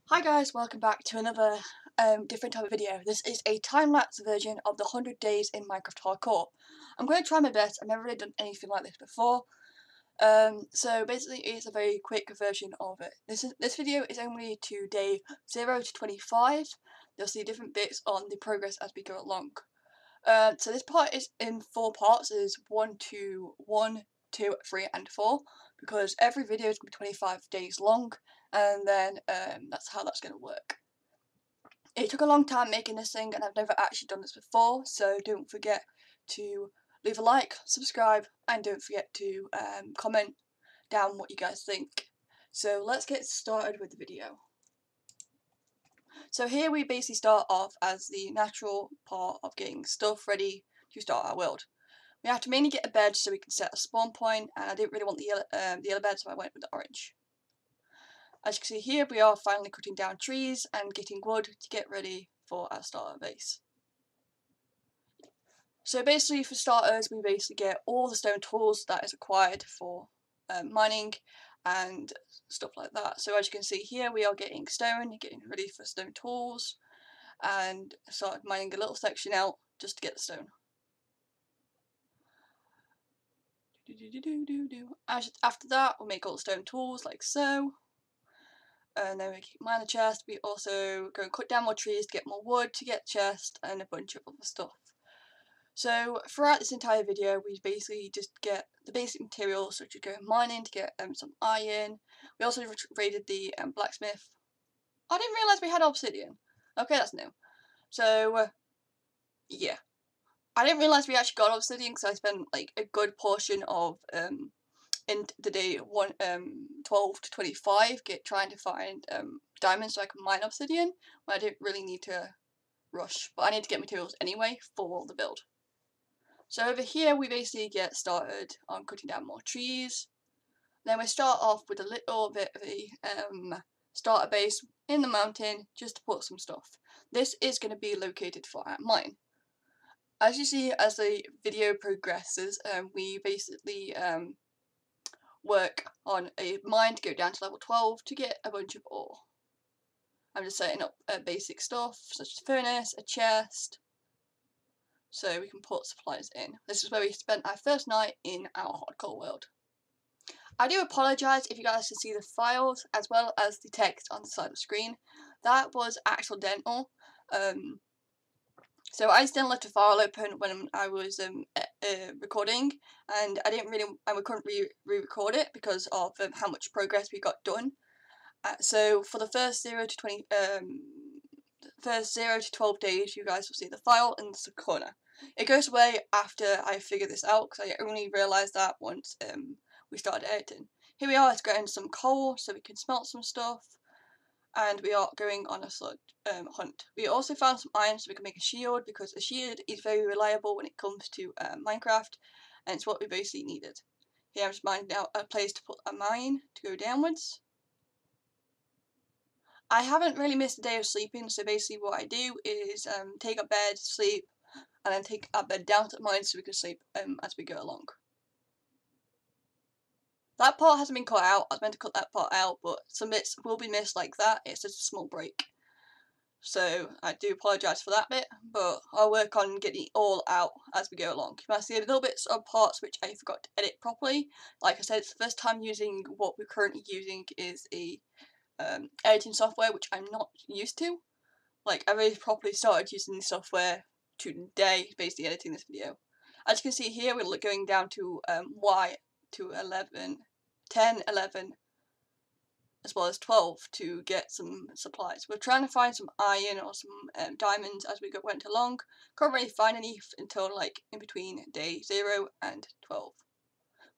Hi guys, welcome back to another different type of video. This is a time-lapse version of the 100 days in Minecraft Hardcore. I'm going to try my best. I've never really done anything like this before. So basically it's a very quick version of it. This video is only to day 0 to 25. You'll see different bits on the progress as we go along. So this part is in 4 parts. There's 1, 2, 3 and 4, because every video is going to be 25 days long, and then that's how that's going to work. It took a long time making this thing, and I've never actually done this before, so don't forget to leave a like, subscribe, and don't forget to comment down what you guys think. So let's get started with the video. So here we basically start off as the natural part of getting stuff ready to start our world. We have to mainly get a bed so we can set a spawn point, and I didn't really want the yellow bed, so I went with the orange. As you can see here, we are finally cutting down trees and getting wood to get ready for our starter base. So basically, for starters, we basically get all the stone tools that is required for mining and stuff like that. So as you can see here, we are getting stone, getting ready for stone tools, and started mining a little section out just to get the stone. After that, we'll make all the stone tools like so. And then we mine the chest. We also go and cut down more trees to get more wood to get chest and a bunch of other stuff. So throughout this entire video, we basically just get the basic materials, such as go mining to get some iron. We also raided the blacksmith. I didn't realise we had obsidian. Okay, that's new. So yeah, I didn't realise we actually got obsidian because I spent like a good portion of in the day 12 to 25 trying to find diamonds so I can mine obsidian, when I didn't really need to rush, but I need to get materials anyway for the build. So over here we basically get started on cutting down more trees. Then we start off with a little bit of a starter base in the mountain just to put some stuff. This is going to be located for our mine. As you see, as the video progresses, we basically work on a mine to go down to level 12 to get a bunch of ore. I'm just setting up basic stuff such as a furnace, a chest, so we can put supplies in. This is where we spent our first night in our hardcore world. I do apologise if you guys can see the files as well as the text on the side of the screen. That was accidental. So I accidentally left a file open when I was recording, and we couldn't re-record it because of how much progress we got done. So for the first 0 to 12 days, you guys will see the file in the corner. It goes away after I figure this out, because I only realised that once we started editing. Here we are, it's getting some coal so we can smelt some stuff, and we are going on a hunt. We also found some iron so we can make a shield, because a shield is very reliable when it comes to Minecraft, and it's what we basically needed. Here I'm just mining out a place to put a mine to go downwards. I haven't really missed a day of sleeping, so basically what I do is take a bed, sleep, and then take our bed down to the mine so we can sleep as we go along. That part hasn't been cut out. I was meant to cut that part out, but some bits will be missed like that. It's just a small break. So I do apologise for that bit, but I'll work on getting it all out as we go along. You might see little bits of parts which I forgot to edit properly. Like I said, it's the first time using what we're currently using is a editing software which I'm not used to. Like, I really properly started using the software today, basically editing this video. As you can see here, we're going down to Y to 11, 10, 11, as well as 12 to get some supplies. We're trying to find some iron or some diamonds as we went along. Can't really find any until like in between day 0 and 12.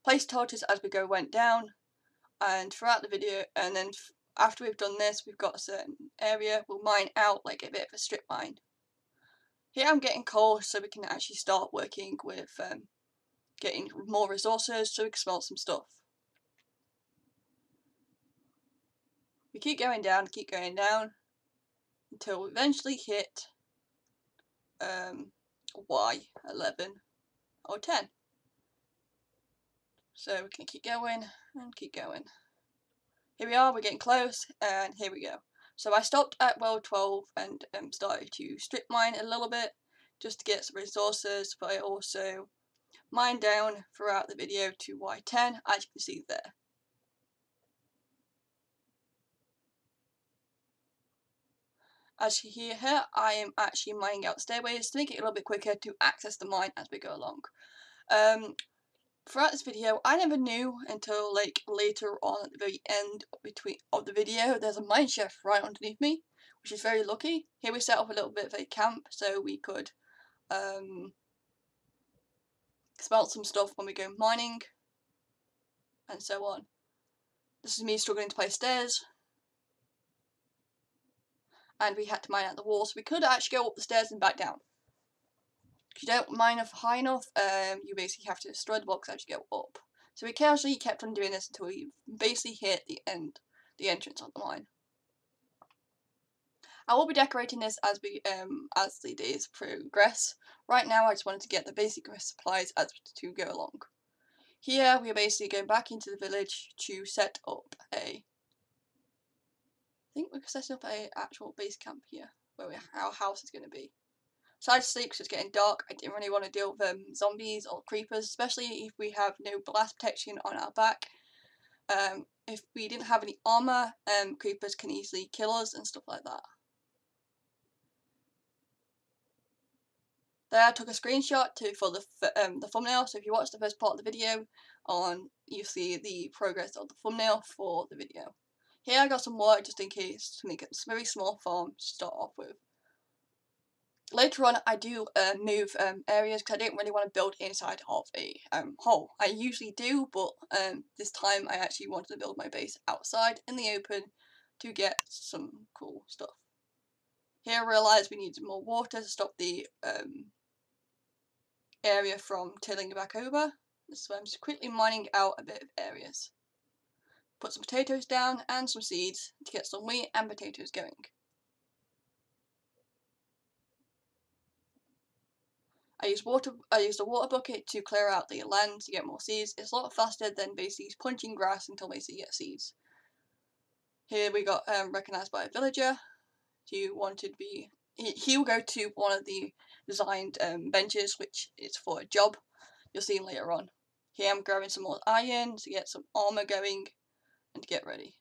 Place torches as we went down, and throughout the video, and then after we've done this, we've got a certain area we'll mine out, like a bit of a strip mine. Here I'm getting coal so we can actually start working with getting more resources so we can smelt some stuff. We keep going down until we eventually hit Y11 or 10. So we can keep going and keep going. Here we are, we're getting close, and here we go. So I stopped at world 12 and started to strip mine a little bit just to get some resources, but I also mined down throughout the video to Y10, as you can see there. As you hear here, I am actually mining out stairways to make it a little bit quicker to access the mine as we go along. Throughout this video, I never knew until like later on at the very end of the video, there's a mine shaft right underneath me, which is very lucky. Here we set up a little bit of a camp so we could smelt some stuff when we go mining and so on. This is me struggling to place stairs, and we had to mine out the wall, so we could actually go up the stairs and back down. If you don't mine up high enough, you basically have to destroy the blocks as you go up. So we casually kept on doing this until we basically hit the entrance of the mine. I will be decorating this as the days progress. Right now, I just wanted to get the basic supplies as to go along. Here, we are basically going back into the village to set up I think we're setting up a actual base camp here, where our house is going to be. So I had to sleep because it's getting dark. I didn't really want to deal with zombies or creepers, especially if we have no blast protection on our back. If we didn't have any armor, creepers can easily kill us and stuff like that. There I took a screenshot for the thumbnail, so if you watch the first part of the video, you see the progress of the thumbnail for the video. Here I got some water just in case to make a very small farm to start off with. Later on I do move areas because I didn't really want to build inside of a hole. I usually do, but this time I actually wanted to build my base outside in the open to get some cool stuff. Here I realised we needed more water to stop the area from tilling back over, so I'm just quickly mining out a bit of areas. Put some potatoes down and some seeds to get some wheat and potatoes going. I used a water bucket to clear out the land to get more seeds. It's a lot faster than basically punching grass until basically you get seeds. Here we got recognised by a villager. He will go to one of the designed benches, which is for a job. You'll see him later on. Here I'm grabbing some more iron to get some armour going and to get ready.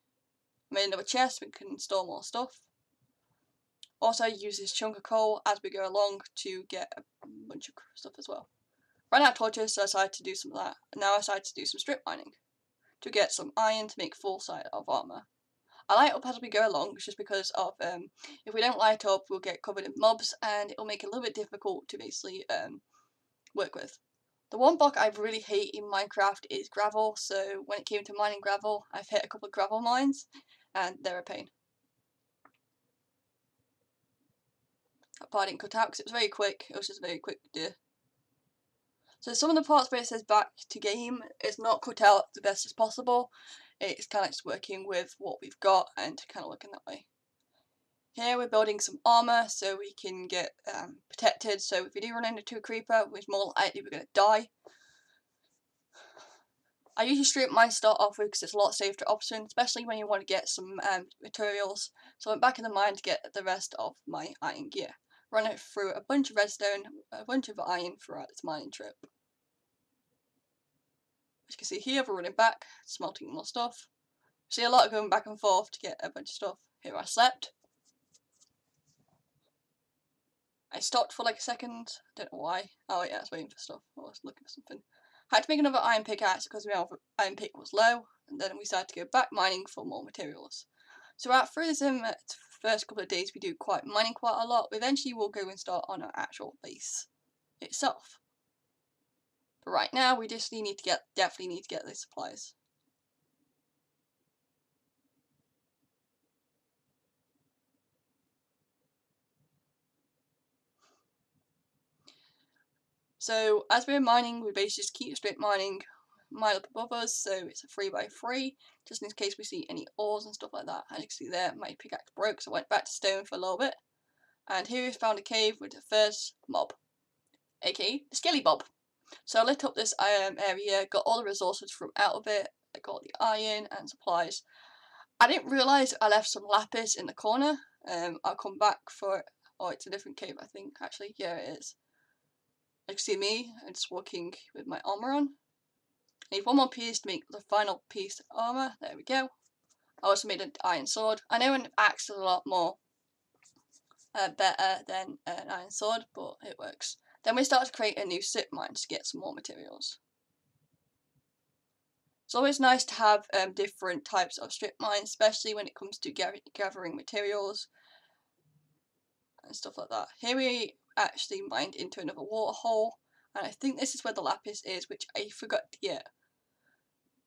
I made another chest, we can store more stuff. Also use this chunk of coal as we go along to get a bunch of stuff as well. Ran out of torches, so I decided to do some of that. And now I decided to do some strip mining to get some iron to make full set of armour. I light up as we go along just because of if we don't light up we'll get covered in mobs and it'll make it a little bit difficult to basically work with. The one block I really hate in Minecraft is gravel, so when it came to mining gravel I've hit a couple of gravel mines and they're a pain. That part didn't cut out because it was very quick, it was just very quick to do. So some of the parts where it says back to game is not cut out the best as possible. It's kind of just working with what we've got and kind of looking that way. Here we're building some armour so we can get protected, so if we do run into a creeper, we're more likely we're going to die. I usually strip mine to start off with because it's a lot safer option, especially when you want to get some materials. So I went back in the mine to get the rest of my iron gear. Run it through a bunch of redstone, a bunch of iron throughout this mining trip. As you can see here, we're running back, smelting more stuff. See a lot of going back and forth to get a bunch of stuff. Here I slept. I stopped for like a second, don't know why. Oh yeah, I was waiting for stuff, I was looking for something. I had to make another iron pickaxe because my iron pick was low, and then we started to go back mining for more materials. So through this first couple of days we do mining quite a lot, but eventually we'll go and start on our actual base itself. But right now we just definitely need to get the supplies. So as we're mining, we basically just keep straight mining, mine up above us, so it's a 3x3, just in case we see any ores and stuff like that. As you can see there, my pickaxe broke, so I went back to stone for a little bit. And here we found a cave with the first mob, aka the Skelly Bob. So I lit up this area, got all the resources from out of it, I got the iron and supplies. I didn't realise I left some lapis in the corner. I'll come back for it. Oh, it's a different cave, I think. Actually, yeah, it is. You can see me. I'm just walking with my armour on. I need one more piece to make the final piece of armour. There we go. I also made an iron sword. I know an axe is a lot more better than an iron sword, but it works. Then we start to create a new strip mine to get some more materials. It's always nice to have different types of strip mines, especially when it comes to gathering materials and stuff like that. Here we actually mined into another water hole, and I think this is where the lapis is, which I forgot to get.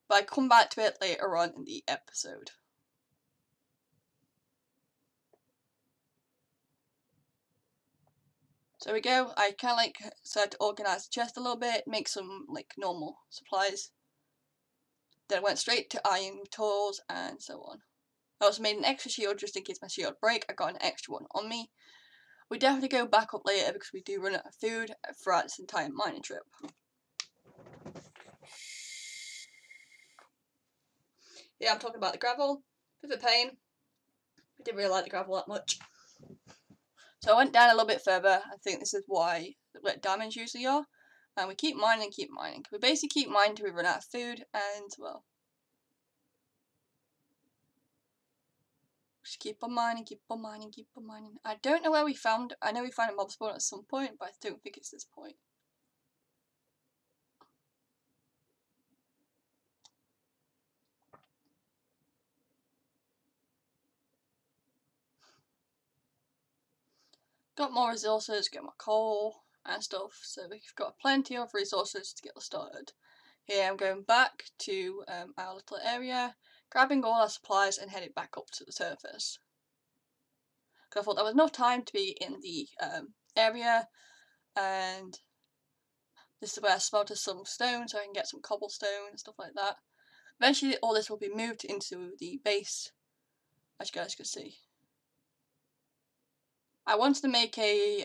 But I come back to it later on in the episode. So there we go. I kind of like started to organise the chest a little bit, make some like normal supplies. Then I went straight to iron tools and so on. I also made an extra shield just in case my shield break. I got an extra one on me. We definitely go back up later because we do run out of food throughout this entire mining trip. Yeah, I'm talking about the gravel. Bit of a pain. I didn't really like the gravel that much. So I went down a little bit further. I think this is why where diamonds usually are. And we keep mining and keep mining. We basically keep mining until we run out of food and, well, just keep on mining, keep on mining, keep on mining. I don't know where we found, I know we found a mob spawn at some point, but I don't think it's this point. Got more resources, get more coal and stuff, so we've got plenty of resources to get us started. Here I'm going back to our little area, grabbing all our supplies and heading back up to the surface. Because I thought there was enough time to be in the area, and this is where I smelted some stone so I can get some cobblestone and stuff like that. Eventually all this will be moved into the base, as you guys can see. I wanted to make a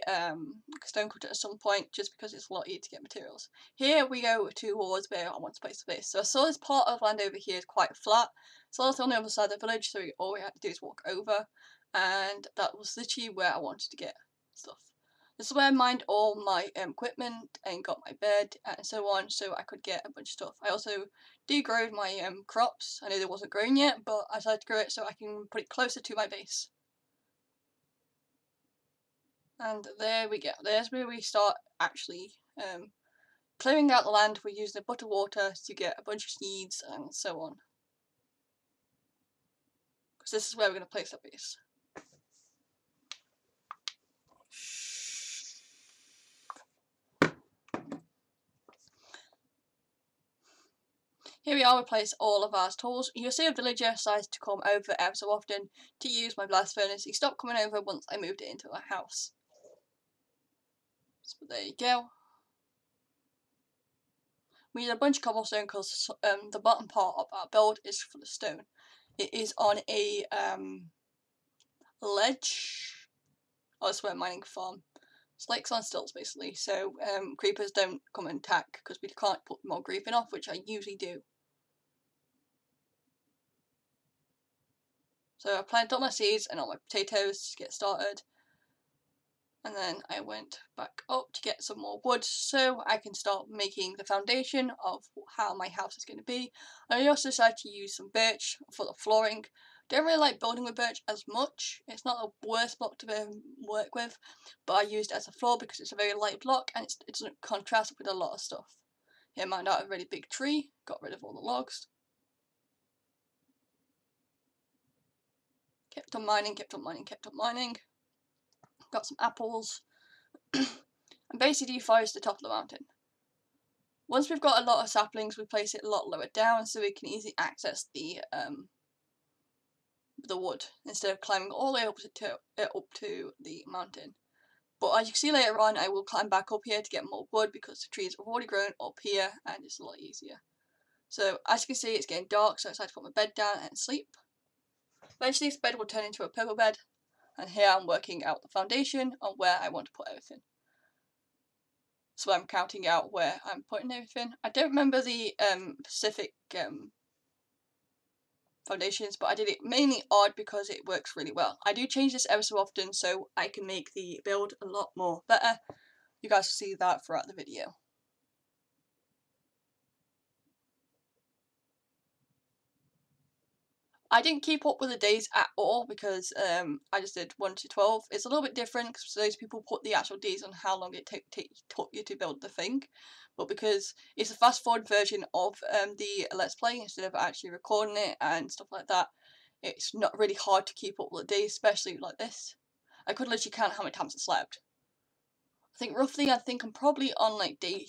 stone cutter at some point just because it's a lot easier to get materials. Here we go towards where I want to place the base. So I saw this part of land over here is quite flat. So it's on the other side of the village, so all we had to do is walk over. And that was literally where I wanted to get stuff. This is where I mined all my equipment and got my bed and so on, so I could get a bunch of stuff. I also degrowed my crops. I knew they wasn't growing yet, but I decided to grow it so I can put it closer to my base. And there we go. There's where we start actually clearing out the land. We're using a butter water to get a bunch of seeds and so on. Because this is where we're going to place our base. Here we are, we place all of our tools. You'll see a villager decides to come over ever so often to use my blast furnace. He stopped coming over once I moved it into a house. So there you go. We need a bunch of cobblestone because the bottom part of our build is full of stone. It is on a ledge. Oh, it's a mining farm. It's lakes on stilts basically, so creepers don't come and attack because we can't put more creeping off, which I usually do. So I planted all my seeds and all my potatoes to get started. And then I went back up to get some more wood so I can start making the foundation of how my house is going to be. And I also decided to use some birch for the flooring. Don't really like building with birch as much. It's not the worst block to work with, but I used it as a floor because it's a very light block and it doesn't contrast with a lot of stuff. Here I mined out a really big tree, got rid of all the logs. Kept on mining, kept on mining, kept on mining. Got some apples. And basically deforest the top of the mountain. Once we've got a lot of saplings, we place it a lot lower down so we can easily access the wood instead of climbing all the way up to the mountain. But as you can see later on, I will climb back up here to get more wood because the trees have already grown up here and it's a lot easier. So as you can see, it's getting dark, so I decided to put my bed down and sleep. Eventually this bed will turn into a purple bed, and here I'm working out the foundation on where I want to put everything. So I'm counting out where I'm putting everything. I don't remember the specific foundations, but I did it mainly odd because it works really well. I do change this ever so often so I can make the build a lot more better. You guys will see that throughout the video. I didn't keep up with the days at all because I just did 1 to 12. It's a little bit different because those people put the actual days on how long it took you to build the thing. But because it's a fast forward version of the Let's Play instead of actually recording it and stuff like that, it's not really hard to keep up with the days, especially like this. I could literally count how many times I slept. I think I'm probably on like day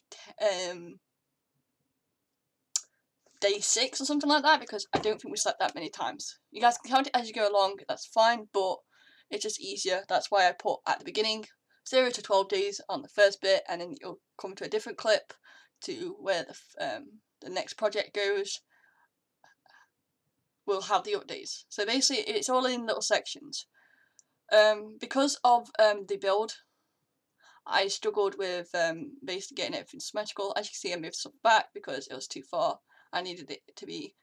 6 or something like that, because I don't think we slept that many times. You guys can count it as you go along, that's fine, but it's just easier. That's why I put at the beginning 0 to 12 days on the first bit, and then you'll come to a different clip to where the next project goes. We'll have the updates. So basically it's all in little sections. Because of the build, I struggled with basically getting everything symmetrical. As you can see, I moved stuff back because it was too far. I needed it to be,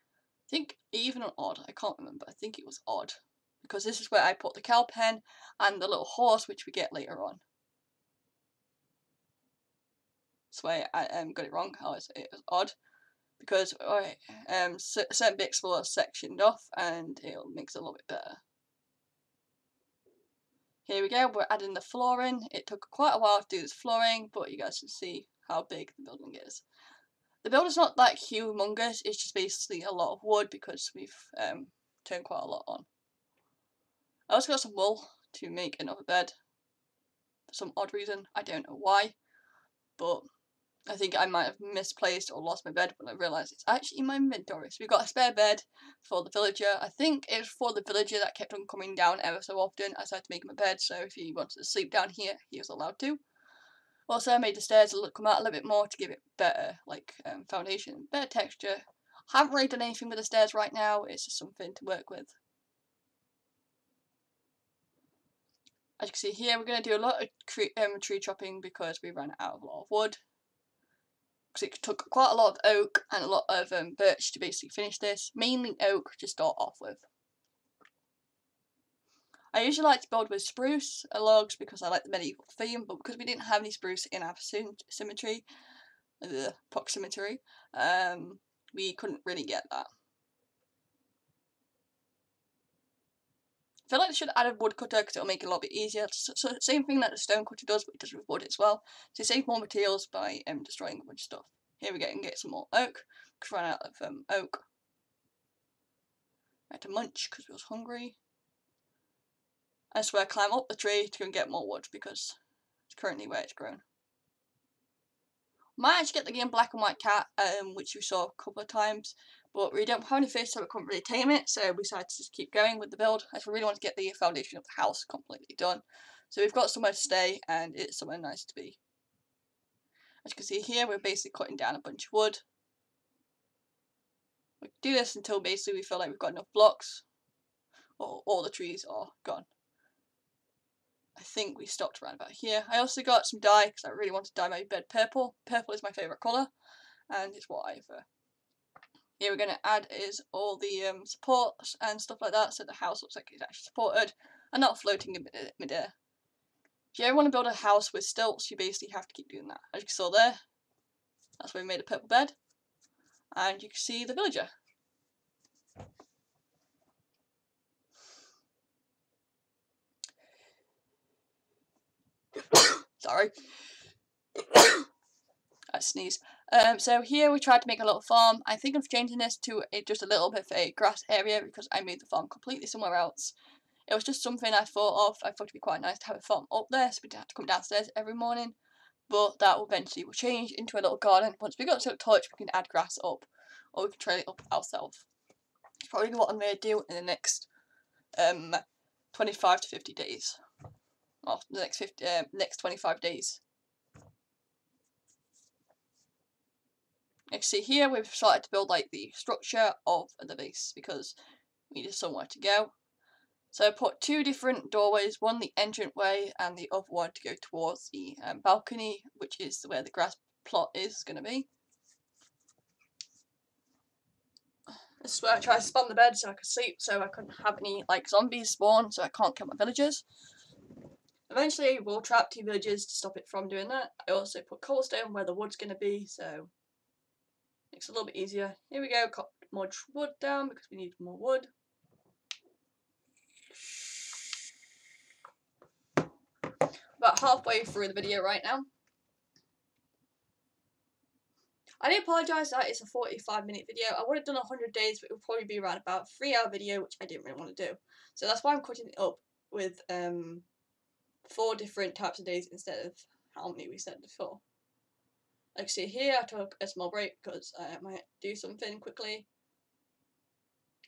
I think, even or odd. I can't remember. I think it was odd. Because this is where I put the cow pen and the little horse, which we get later on. That's why I got it wrong. It was odd. Because certain bits were sectioned off and it'll make it a little bit better. Here we go, we're adding the flooring. It took quite a while to do this flooring, but you guys can see how big the building is. The build is not that humongous, it's just basically a lot of wood because we've turned quite a lot on. I also got some wool to make another bed for some odd reason. I don't know why, but I think I might have misplaced or lost my bed when I realised it's actually in my inventory. So we've got a spare bed for the villager. I think it was for the villager that kept on coming down ever so often. I decided to make him a bed, so if he wanted to sleep down here, he was allowed to. Also, I made the stairs come out a little bit more to give it better, foundation, better texture. Haven't really done anything with the stairs right now. It's just something to work with. As you can see here, we're going to do a lot of tree chopping because we ran out of a lot of wood. Because it took quite a lot of oak and a lot of birch to basically finish this. Mainly oak to start off with. I usually like to build with spruce logs because I like the medieval theme, but because we didn't have any spruce in our proximity, we couldn't really get that. I feel like they should have added woodcutter because it'll make it a lot bit easier. So same thing that the stone cutter does, but it does with wood as well. So you save more materials by destroying a bunch of stuff. Here we go and get some more oak, because we ran out of oak. I had to munch because we was hungry. And so I climb up the tree to go and get more wood because it's currently where it's grown. Might actually get the game Black and White Cat, which we saw a couple of times, but we don't have any fish, so we couldn't really tame it, so we decided to just keep going with the build. I really want to get the foundation of the house completely done. So we've got somewhere to stay, and it's somewhere nice to be. As you can see here, we're basically cutting down a bunch of wood. We can do this until basically we feel like we've got enough blocks, or all the trees are gone. I think we stopped around about here. I also got some dye because I really want to dye my bed purple. Purple is my favourite colour, and it's what I've. Here we're going to add is all the supports and stuff like that, so the house looks like it's actually supported and not floating in mid-air. If you ever want to build a house with stilts, you basically have to keep doing that. As you saw there, that's where we made a purple bed, and you can see the villager. Sorry. I sneeze. So here we tried to make a little farm. I think of changing this to just a little bit of a grass area because I made the farm completely somewhere else. It was just something I thought of. I thought it'd be quite nice to have a farm up there so we didn't have to come downstairs every morning. But that will eventually change into a little garden. Once we got to a touch, we can add grass up, or we can trail it up ourselves. It's probably what I'm going to do in the next 25 to 50 days. Or the next 25 days. You can see here we've started to build like the structure of the base because we needed somewhere to go. So I put 2 different doorways, one the entranceway and the other one to go towards the balcony, which is where the grass plot is going to be. This is where I tried to spawn the bed so I could sleep, so I couldn't have any like zombies spawn, so I can't kill my villagers. Eventually we'll trap 2 villagers to stop it from doing that. I also put cobblestone where the wood's going to be, so makes it a little bit easier. Here we go, cut more wood down because we need more wood. About halfway through the video right now. I do apologise that it's a 45-minute video. I would have done 100 days, but it would probably be around about a 3-hour video, which I didn't really want to do. So that's why I'm cutting it up with 4 different types of days instead of how many we said before. Like see here, I took a small break because I might do something quickly.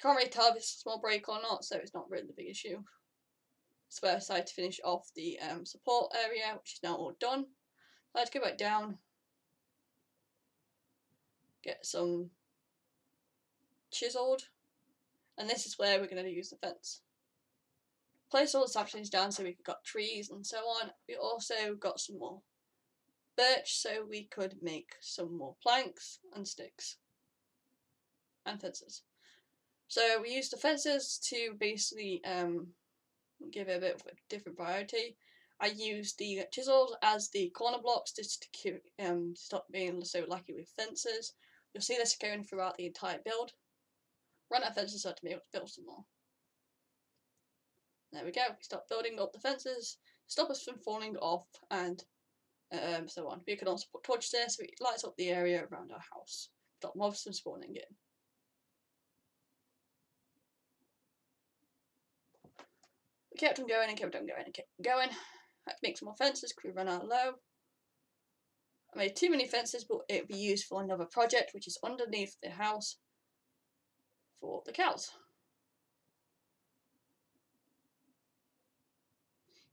Can't really tell if it's a small break or not, so it's not really the big issue. So I decided to finish off the support area, which is now all done. So let's go back down, get some chiseled, and this is where we're going to use the fence. Place all the saplings down so we've got trees and so on. We also got some more birch so we could make some more planks and sticks and fences. So we used the fences to basically give it a bit of a different variety. I used the chisels as the corner blocks just to keep, stop being so lucky with fences. You'll see this going throughout the entire build. Run out of fences so to be able to build some more. There we go, we start building up the fences, stop us from falling off and so on. We can also put torches there so it lights up the area around our house. Stop mobs from spawning in. We kept on going and kept on going and kept on going. I had to make some more fences because we ran out low. I made too many fences, but it would be used for another project which is underneath the house for the cows.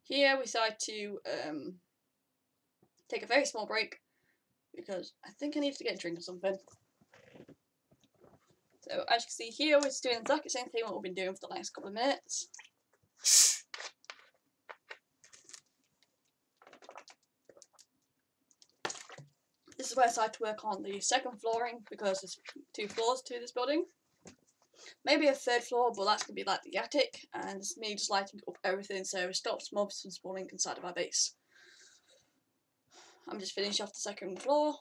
Here we decided to take a very small break because I think I need to get a drink or something. So as you can see here, we're just doing the exact same thing what we've been doing for the last couple of minutes. This is where I decided to work on the second flooring because there's 2 floors to this building. Maybe a 3rd floor, but that's going to be like the attic, and it's me just lighting up everything so it stops mobs from spawning inside of our base. I'm just finishing off the 2nd floor.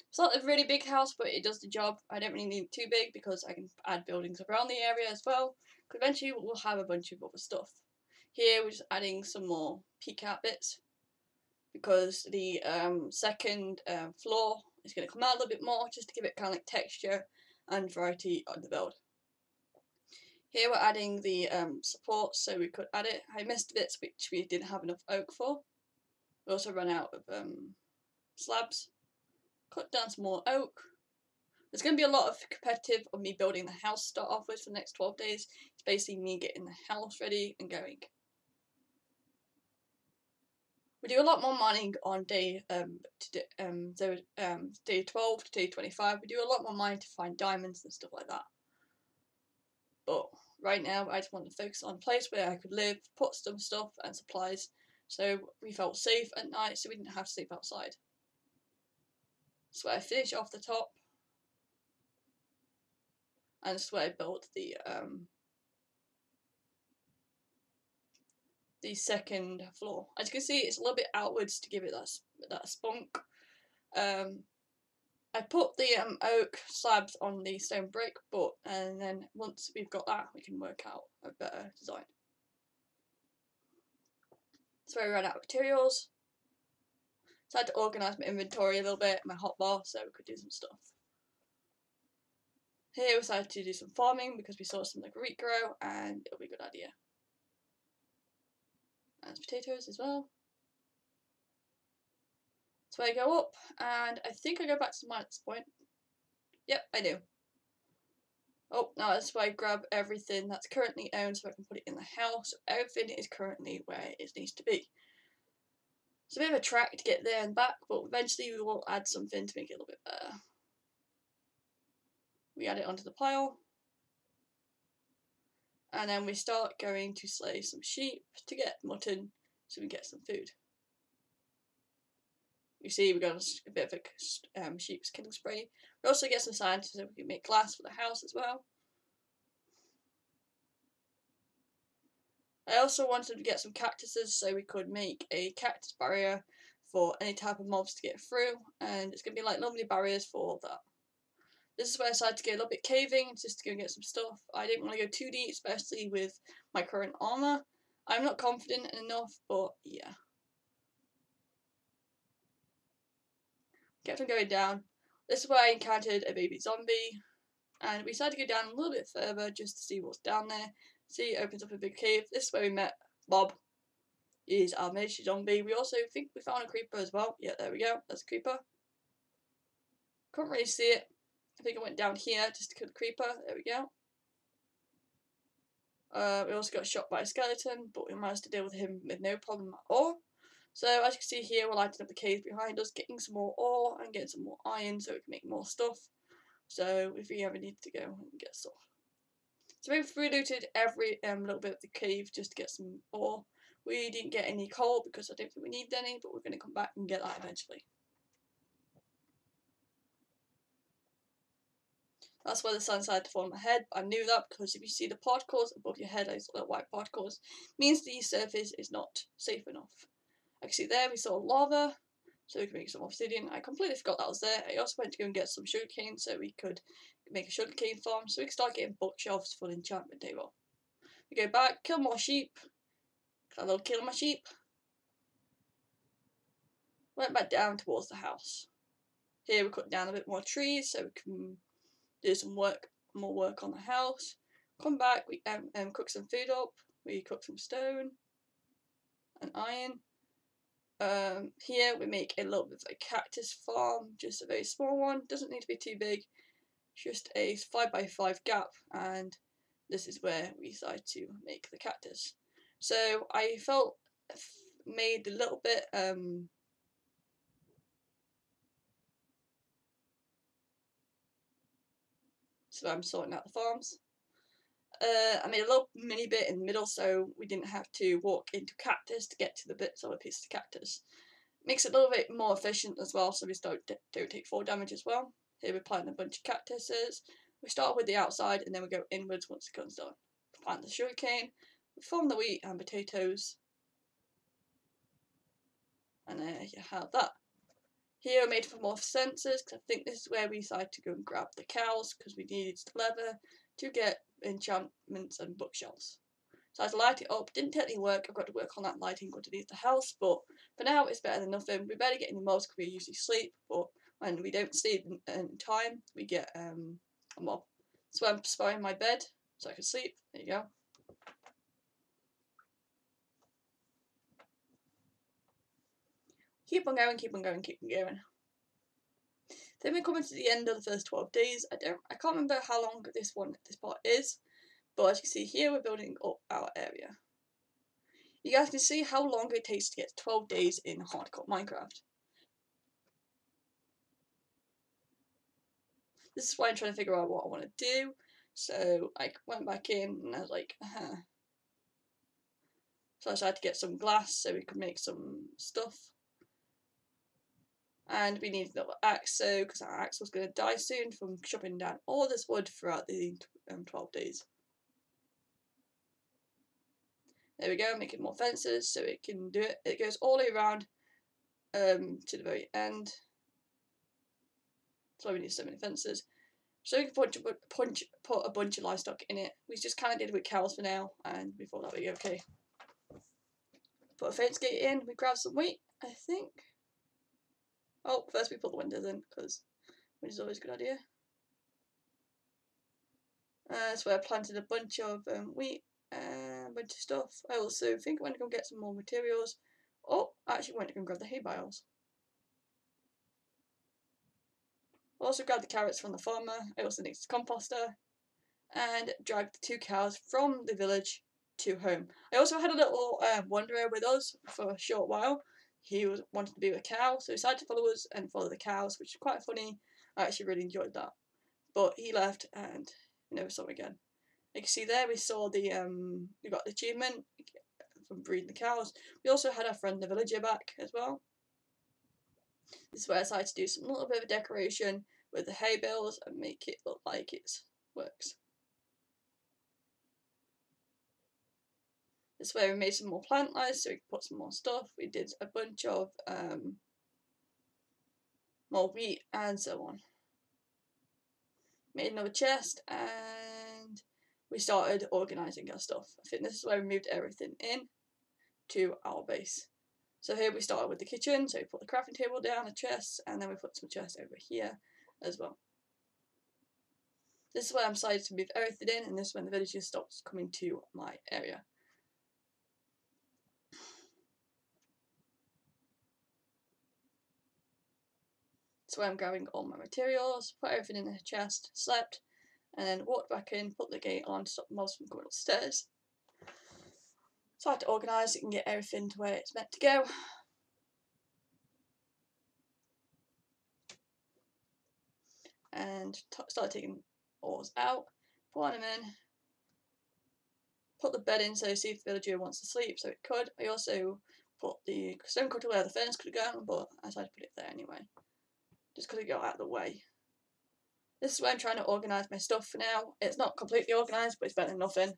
It's not a really big house, but it does the job. I don't really need it too big because I can add buildings around the area as well. Because eventually we'll have a bunch of other stuff. Here we're just adding some more peek out bits because the 2nd floor is going to come out a little bit more just to give it kind of like texture and variety on the build. Here we're adding the supports so we could add it. I missed bits which we didn't have enough oak for. We also ran out of slabs. Cut down some more oak. There's going to be a lot of competitive of me building the house to start off with for the next 12 days. It's basically me getting the house ready and going. We do a lot more mining on day day 12 to day 25. We do a lot more mining to find diamonds and stuff like that. But right now I just want to focus on a place where I could live, put some stuff and supplies so we felt safe at night so we didn't have to sleep outside. So I finish off the top, and this is where I built the 2nd floor. As you can see, it's a little bit outwards to give it that spunk. I put the oak slabs on the stone brick, and then once we've got that, we can work out a better design. So I ran out of materials. So I had to organise my inventory a little bit, my hotbar, so we could do some stuff. Here we decided to do some farming because we saw some like wheat grow and it'll be a good idea. And potatoes as well. So I go up and I think I go back to the mine at this point. Yep, I do. Oh, now that's why I grab everything that's currently owned so I can put it in the house. Everything is currently where it needs to be. It's a bit of a track to get there and back, but eventually we will add something to make it a little bit better. We add it onto the pile. And then we start going to slay some sheep to get mutton so we get some food. You see, we got a bit of a sheep's killing spray. We also get some sand so we can make glass for the house as well. I also wanted to get some cactuses so we could make a cactus barrier for any type of mobs to get through, and it's going to be like lovely barriers for all that. This is where I decided to go a little bit caving, just to go and get some stuff. I didn't want to go too deep, especially with my current armour. I'm not confident enough, but yeah. Kept on going down. This is where I encountered a baby zombie, and we decided to go down a little bit further just to see what's down there. See, it opens up a big cave. This is where we met Bob. He's our miniature zombie. We also think we found a creeper as well. Yeah, there we go. That's a creeper. Couldn't really see it. I think I went down here just to kill the creeper. There we go. We also got shot by a skeleton, but we managed to deal with him with no problem at all. So as you can see here, we're lighting up the cave behind us, getting some more ore and getting some more iron so we can make more stuff. So if we ever need to go and get stuff. So we've relooted every little bit of the cave just to get some ore. We didn't get any coal because I don't think we needed any, but we're going to come back and get that eventually. That's where the sun started to fall on my head. I knew that because if you see the particles above your head, those little white particles, means the surface is not safe enough. I can see there we saw lava, so we can make some obsidian. I completely forgot that was there. I also went to go and get some sugarcane so we could make a sugarcane farm, so we can start getting bookshelves for the enchantment table. We go back, kill more sheep. Got a little kill my sheep. Went back down towards the house. Here we cut down a bit more trees so we can do some more work on the house. Come back, we cook some food up. We cook some stone and iron. Here we make a little bit of a cactus farm, just a very small one. Doesn't need to be too big. Just a 5x5 gap, and this is where we decide to make the cactus. So I made a little bit so I'm sorting out the farms. I made a little mini bit in the middle so we didn't have to walk into cactus to get to the bits of a piece of cactus. Makes it a little bit more efficient as well, so we don't take fall damage as well. Here we're planting a bunch of cactuses. We start with the outside and then we go inwards once it comes done. Plant the sugarcane, we farm the wheat and potatoes, and there you have that. Here I made for more fences because I think this is where we decided to go and grab the cows because we needed leather to get enchantments and bookshelves. So I had to light it up. Didn't technically work. I've got to work on that lighting underneath the house, but for now it's better than nothing. We barely get any mobs because we usually sleep, but when we don't sleep in time, we get a mob. So I'm spying my bed so I can sleep. There you go. Keep on going, keep on going, keep on going. Then we're coming to the end of the first 12 days. I can't remember how long this part is, but as you can see here, we're building up our area. You guys can see how long it takes to get to 12 days in hardcore Minecraft. This is why I'm trying to figure out what I want to do. So I went back in and I was like, So I decided to get some glass so we could make some stuff. And we needed a little axe, so because our axe was going to die soon from chopping down all this wood throughout the 12 days. There we go, making more fences so it can do it. It goes all the way around to the very end. So we need so many fences. So we can put a bunch of livestock in it. We just kind of did it with cows for now, and we thought that would be okay. Put a fence gate in, we grab some wheat, I think. Oh, first we put the windows in, because windows is always a good idea. So I planted a bunch of wheat and a bunch of stuff. I also think I went to go get some more materials. Oh, I actually went to go grab the hay bales. I also grabbed the carrots from the farmer. I also needed a composter and dragged the 2 cows from the village to home. I also had a little wanderer with us for a short while. He wanted to be with a cow, so he decided to follow us and follow the cows, which is quite funny. I actually really enjoyed that. But he left and we never saw him again. You can see there we saw the we got the achievement from breeding the cows. We also had our friend the villager back as well. This is where I decided to do some little bit of decoration with the hay bales and make it look like it works. This way we made some more plant lights so we could put some more stuff. We did a bunch of more wheat and so on. Made another chest and we started organising our stuff. I think this is where we moved everything in to our base. So here we started with the kitchen, so we put the crafting table down, a chest, and then we put some chests over here as well. This is where I'm decided to move everything in, and this is when the villagers stopped coming to my area. So I'm grabbing all my materials, put everything in the chest, slept, and then walked back in, put the gate on to stop the mobs from going upstairs. So I had to organise it and get everything to where it's meant to go. And started taking ores out, put them in, put the bed in so see if the villager wants to sleep, so it could. I also put the stone cutter where the furnace could have gone, but I decided to put it there anyway, just because it got out of the way. This is where I'm trying to organise my stuff for now. It's not completely organised, but it's better than nothing.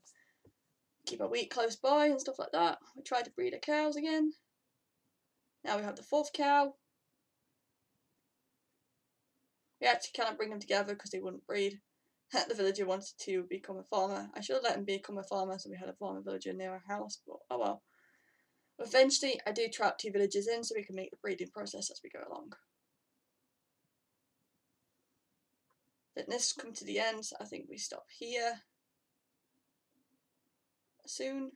Keep our wheat close by and stuff like that. We tried to breed our cows again. Now we have the 4th cow. We had to kind of bring them together because they wouldn't breed. The villager wanted to become a farmer. I should have let him become a farmer so we had a farmer villager near our house, but oh well. Eventually I do trap 2 villagers in so we can make the breeding process as we go along. Then this come to the end, so I think we stop here soon.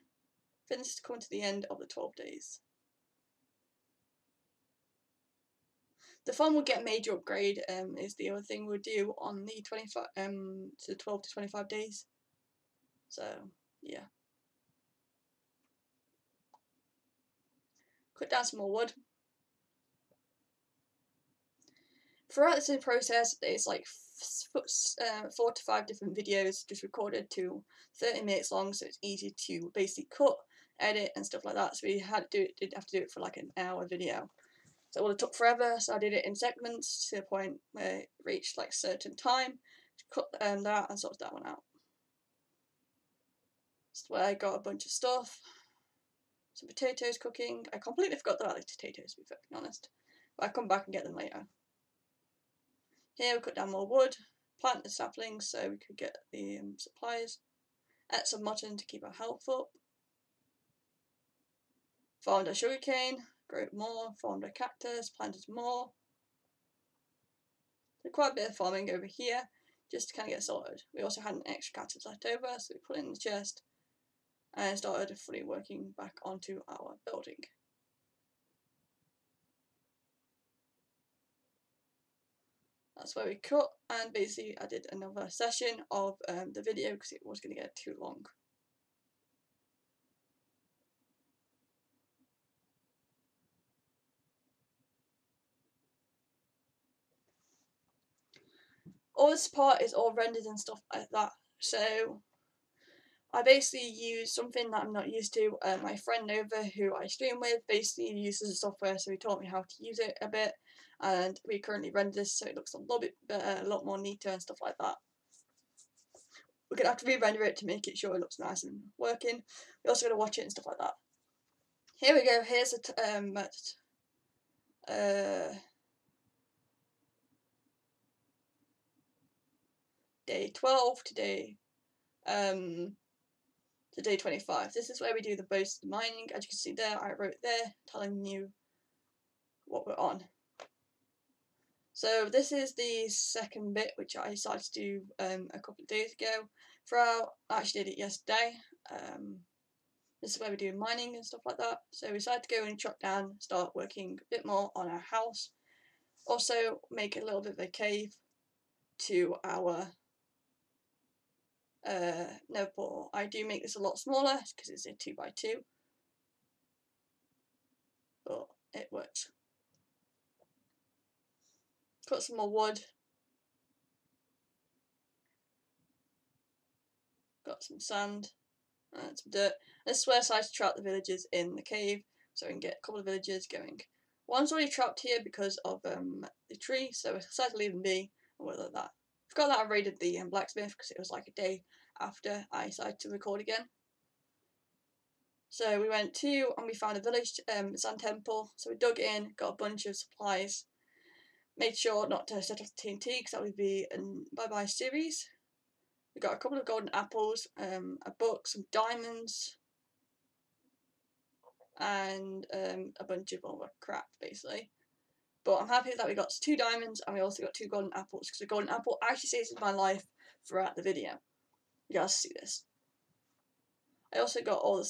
Then this is coming to the end of the 12 days. The farm will get a major upgrade, is the other thing we'll do on the 25 to 12 to 25 days. So yeah. Cut down some more wood. Throughout this process, there's like 4 to 5 different videos just recorded to 30 minutes long, so it's easy to basically cut, edit and stuff like that. So we did have to do it for like an hour video. So it would have took forever, so I did it in segments to the point where it reached like a certain time. Cut that and sort that one out. That's where I got a bunch of stuff. Some potatoes cooking. I completely forgot that I like potatoes, to be perfectly honest. But I'll come back and get them later. Here we cut down more wood, plant the saplings so we could get the supplies. Add some mutton to keep our health up. Farmed our sugarcane, grew more, farmed our cactus, planted more. So quite a bit of farming over here, just to kind of get sorted. We also had an extra cactus left over, so we put it in the chest and started fully working back onto our building. That's where we cut, and basically I did another session of the video because it was going to get too long. All this part is all rendered and stuff like that, so I basically use something that I'm not used to. My friend Nova, who I stream with, basically uses the software, so he taught me how to use it a bit, and we currently render this so it looks a little bit better, a lot more neater and stuff like that. We're going to have to re-render it to make it sure it looks nice and working. We also got to watch it and stuff like that. Here we go, here's day 12 to day 25. This is where we do the most mining. As you can see there, I wrote there telling you what we're on. So this is the second bit, which I decided to do a couple of days ago. I actually did it yesterday. This is where we do mining and stuff like that. So we decided to go and chop down, start working a bit more on our house. Also make a little bit of a cave to our no, but I do make this a lot smaller because it's a 2x2, but it works. Cut some more wood. Got some sand and some dirt. This is where I decided to trap the villagers in the cave so we can get a couple of villagers going. One's already trapped here because of the tree, so I decided to leave them be and whatever like that. I forgot that I raided the blacksmith because it was like a day after I decided to record again. So we went to and we found a village sand temple. So we dug in, got a bunch of supplies, made sure not to set off the TNT because that would be a bye-bye series. We got a couple of golden apples, a book, some diamonds, and a bunch of other crap basically. But I'm happy that we got 2 diamonds and we also got 2 golden apples because the golden apple actually saves my life throughout the video. You guys see this. I also got all the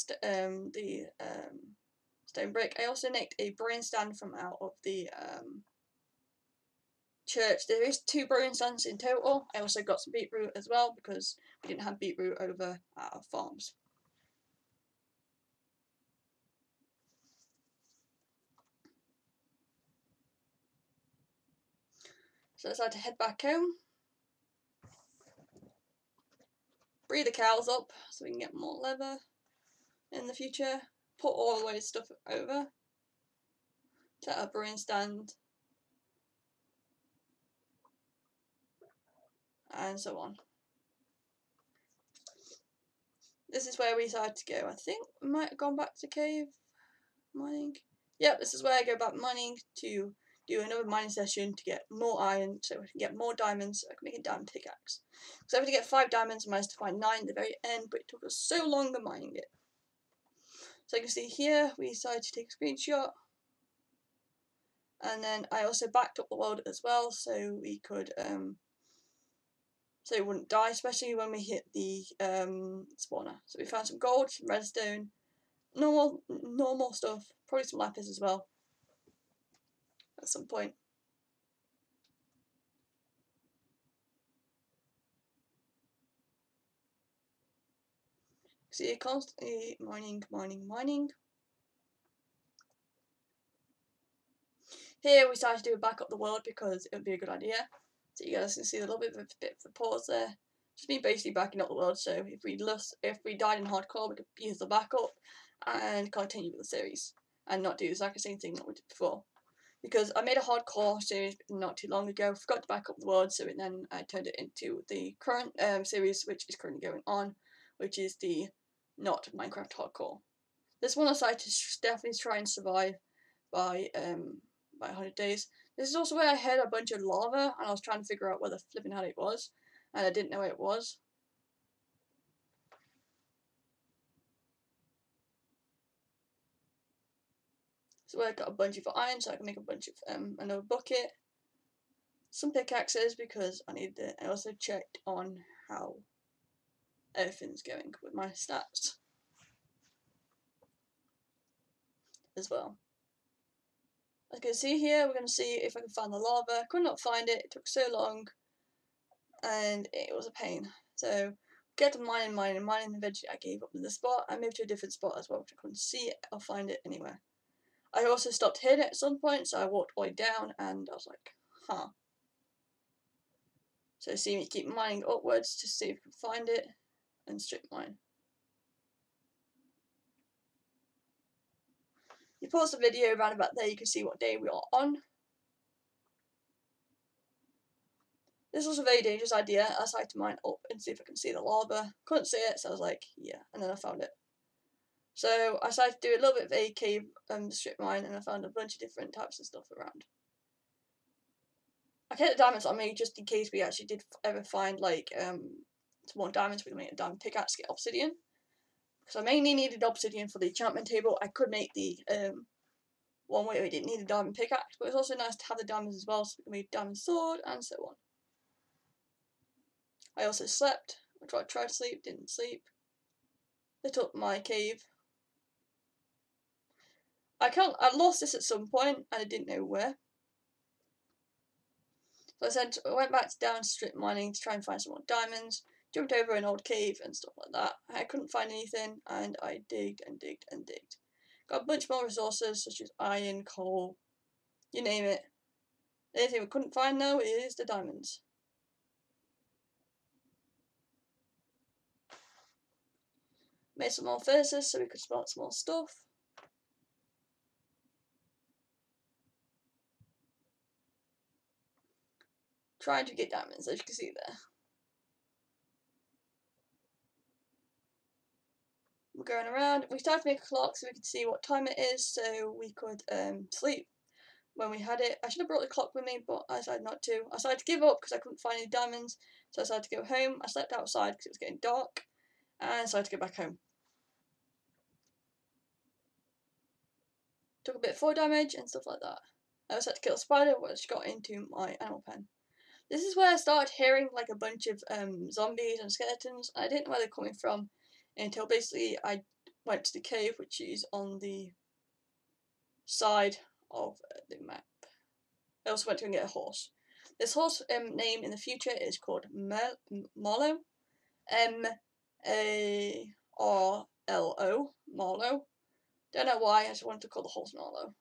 stone brick. I also nicked a brewing stand from out of the church. There is 2 brewing stands in total. I also got some beetroot as well because we didn't have beetroot over at our farms. So I decided to head back home, breed the cows up so we can get more leather in the future, put all the way stuff over, set up a brewing stand, and so on. This is where we decided to go. I think we might have gone back to cave mining. Yep, this is where I go back mining to do another mining session to get more iron so I can get more diamonds so I can make a diamond pickaxe. Because I had to get 5 diamonds, I managed to find 9 at the very end, but it took us so long to mining it. So you can see here, we decided to take a screenshot. And then I also backed up the world as well so we could so it wouldn't die, especially when we hit the spawner. So we found some gold, some redstone, normal stuff, probably some lapis as well at some point. So you're constantly mining. Here we decided to do a back up the world because it would be a good idea. So you guys can see a little bit of the pause there. Just me basically backing up the world, so if we died in hardcore, we could use the backup and continue with the series and not do exactly the same thing that we did before. Because I made a hardcore series not too long ago, forgot to back up the world, so then I turned it into the current series, which is currently going on, which is the not Minecraft hardcore. This one I decided to definitely try and survive by 100 days. This is also where I heard a bunch of lava, and I was trying to figure out where the flipping hell it was, and I didn't know where it was. So I got a bunch of iron, so I can make a bunch of another bucket, some pickaxes because I needed it. I also checked on how everything's going with my stats as well. As you can see here, we're going to see if I can find the lava. Could not find it. It took so long, and it was a pain. So get to mining, and eventually I gave up in the spot. I moved to a different spot as well, which I couldn't see it or find it anywhere. I also stopped hitting it at some point, so I walked all the way down, and I was like, huh. So see me keep mining upwards to see if I can find it, and strip mine. You pause the video around about there, you can see what day we are on. This was a very dangerous idea. I decided to mine up and see if I can see the lava. Couldn't see it, so I was like, yeah, and then I found it. So I decided to do a little bit of a cave strip mine, and I found a bunch of different types of stuff around. I kept the diamonds on me just in case we actually did ever find like some more diamonds. We could make a diamond pickaxe to get obsidian. Because I mainly needed obsidian for the enchantment table. I could make the one way we didn't need a diamond pickaxe, but it's also nice to have the diamonds as well, so we can make a diamond sword and so on. I also slept. I tried to sleep, didn't sleep. Lit up my cave. I lost this at some point and I didn't know where. So I went back down to strip mining to try and find some more diamonds. Jumped over an old cave and stuff like that. I couldn't find anything and I digged and digged and digged. Got a bunch more resources such as iron, coal, you name it. The only thing we couldn't find though is the diamonds. Made some more furnaces so we could smelt some more stuff. trying to get diamonds, as you can see there. We're going around. We started to make a clock so we could see what time it is, so we could sleep when we had it. I should have brought the clock with me, but I decided not to. I decided to give up because I couldn't find any diamonds, so I decided to go home. I slept outside because it was getting dark, and I decided to go back home. Took a bit of 4 damage and stuff like that. I also had to kill a spider, which got into my animal pen. This is where I started hearing like a bunch of zombies and skeletons. I didn't know where they're coming from until basically I went to the cave, which is on the side of the map. I also went to go get a horse. This horse name in the future is called Marlow. M-A-R-L-O. Marlow. Don't know why, I just wanted to call the horse Marlow.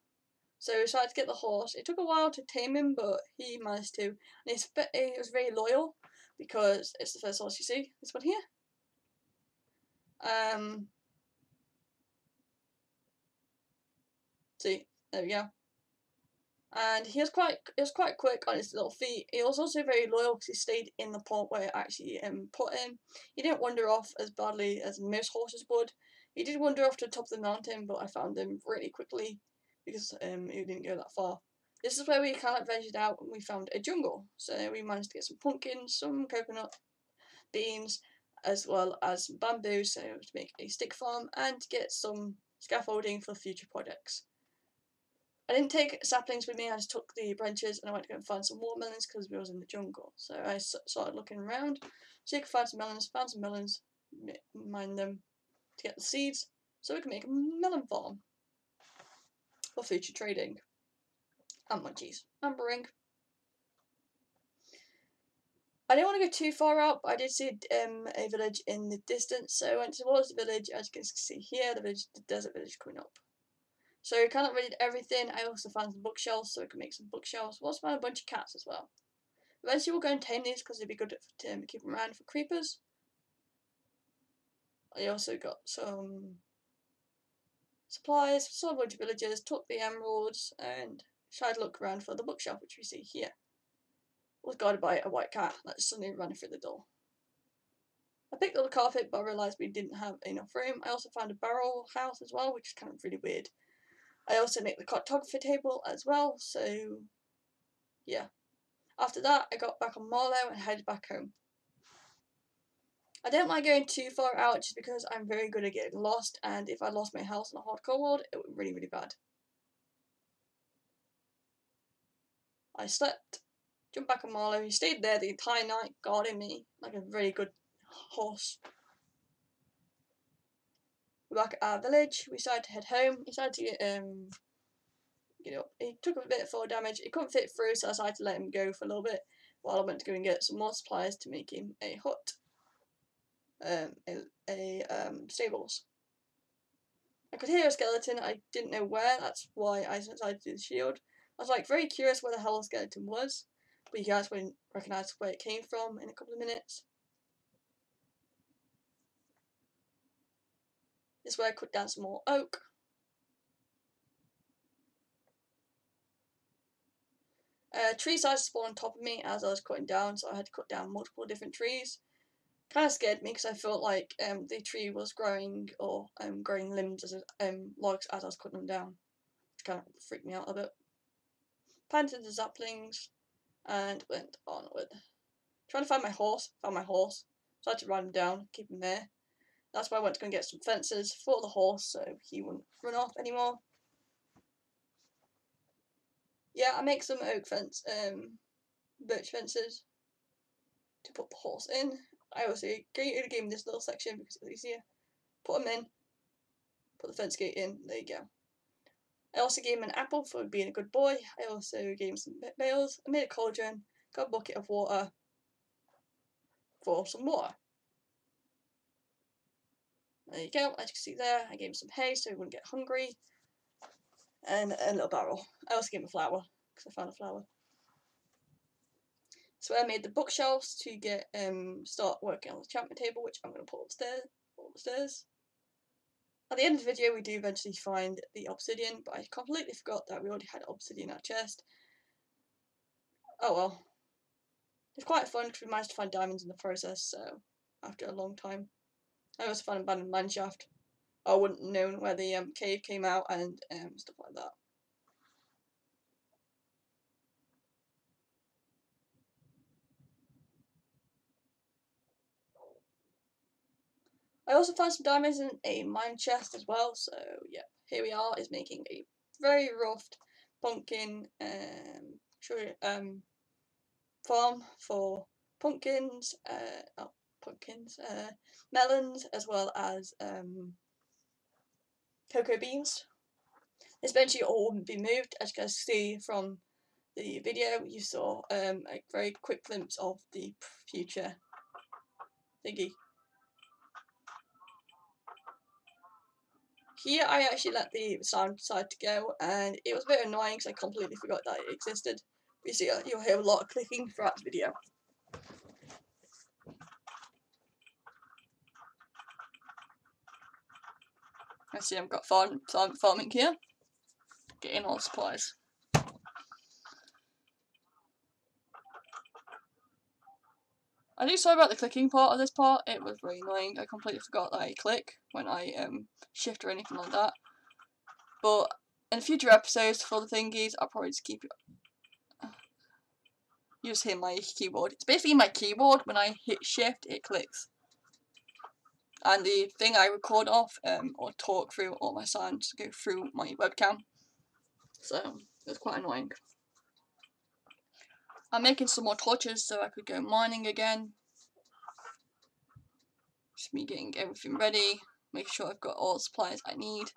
So we decided to get the horse. It took a while to tame him, but he managed to. And he was very loyal because it's the first horse you see. This one here. See, there we go. And he was quite quick on his little feet. He was also very loyal because he stayed in the pot where I actually put him. He didn't wander off as badly as most horses would. He did wander off to the top of the mountain, but I found him really quickly because he didn't go that far. This is where we kind of ventured out and we found a jungle. So we managed to get some pumpkins, some coconut beans, as well as some bamboo, so to make a stick farm and to get some scaffolding for future projects. I didn't take saplings with me, I just took the branches and I went to go and find some watermelons because we was in the jungle. So I started looking around, so you could find some melons, mine them to get the seeds, so we can make a melon farm for future trading. And munchies. And brewing. I didn't want to go too far out, but I did see a village in the distance, so I went towards the village. As you can see here, the desert village coming up. So I kind of read everything. I also found some bookshelves, so I could make some bookshelves. We also found a bunch of cats as well. Eventually we'll go and tame these because they'd be good to keep them around for creepers. I also got some supplies, saw a bunch of villagers, took the emeralds, and tried to look around for the bookshelf, which we see here. Was guarded by a white cat that suddenly ran through the door. I picked up the carpet, but I realised we didn't have enough room. I also found a barrel house as well, which is kind of really weird. I also made the cartography table as well, so yeah. After that, I got back on Marlow and headed back home. I don't like going too far out just because I'm very good at getting lost, and if I lost my house in a hardcore world, it would be really, really bad. I slept, jumped back on Marlow. He stayed there the entire night, guarding me like a very good horse. We're back at our village. We decided to head home. He decided to get up. He took a bit of fall damage. He couldn't fit through, so I decided to let him go for a little bit while I went to go and get some more supplies to make him a hut. Stables. I could hear a skeleton. I didn't know where. That's why I decided to do the shield. I was like very curious where the hell the skeleton was, but you guys wouldn't recognise where it came from in a couple of minutes. This is where I cut down some more oak. Tree sizes spawned on top of me as I was cutting down, so I had to cut down multiple different trees. Kind of scared me because I felt like the tree was growing or growing limbs as logs as I was cutting them down, which kind of freaked me out a bit. Planted the saplings and went on with trying to find my horse. Found my horse, so I had to ride him down, keep him there. That's why I went to go and get some fences for the horse so he wouldn't run off anymore. Yeah, I make some oak fence, birch fences to put the horse in. I also gave him this little section because it's easier. Put him in, put the fence gate in, there you go. I also gave him an apple for being a good boy. I also gave him some bales. I made a cauldron, got a bucket of water for some water. There you go, as you can see there, I gave him some hay so he wouldn't get hungry. And a little barrel. I also gave him a flower, because I found a flower. So I made the bookshelves to get start working on the enchantment table, which I'm going to put upstairs. At the end of the video we do eventually find the obsidian, but I completely forgot that we already had obsidian in our chest. Oh well. It's quite fun because we managed to find diamonds in the process, so after a long time. I also found an abandoned mineshaft. I wouldn't have known where the cave came out and stuff like that. I also found some diamonds in a mine chest as well, so yeah, here we are, is making a very rough pumpkin farm for pumpkins, melons, as well as cocoa beans. This eventually all will be moved, as you guys see from the video. You saw a very quick glimpse of the future thingy. Here I actually let the sound decide to go, and it was a bit annoying because I completely forgot that it existed. You see, you'll hear a lot of clicking throughout the video. I see I've got farming here, getting all supplies. I do sorry about the clicking part of this part, it was really annoying. I completely forgot that I click when I shift or anything like that. But in future episodes for the thingies, I'll probably just keep it. You just hear my keyboard. It's basically my keyboard. When I hit shift, it clicks. And the thing I record off or talk through all my sounds go through my webcam. So it's quite annoying. I'm making some more torches so I could go mining again. Just me getting everything ready, make sure I've got all the supplies I need.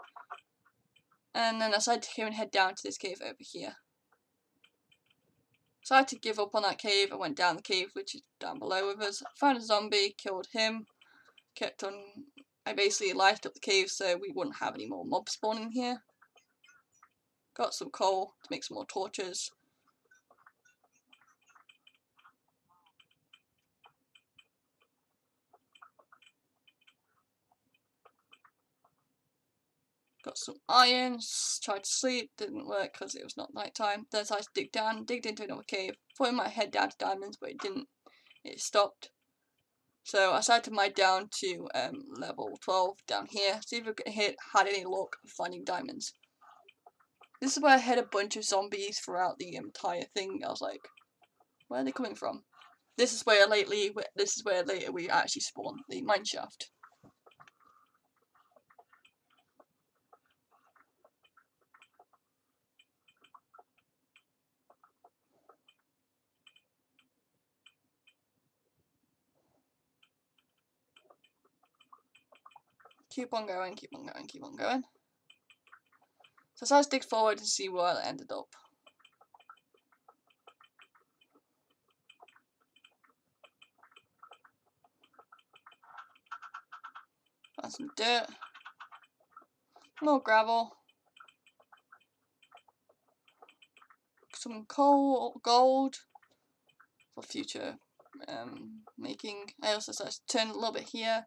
And then I decided to go and head down to this cave over here. So I had to give up on that cave. I went down the cave, which is down below with us. Found a zombie, killed him. Kept on. I basically lighted up the cave so we wouldn't have any more mobs spawning here. Got some coal to make some more torches. Got some iron, tried to sleep, didn't work because it was not night time. Then I decided to dig down, digged into another cave. Thought I might head down to diamonds, but it didn't. It stopped. So I decided to mine down to level 12 down here, see if I had any luck of finding diamonds. This is where I had a bunch of zombies throughout the entire thing. I was like, where are they coming from? This is where later we actually spawn the mineshaft. Keep on going, keep on going, keep on going. So I decided to dig forward and see where I ended up. Found some dirt. More gravel. Some coal, gold for future making. I also decided to turn a little bit here.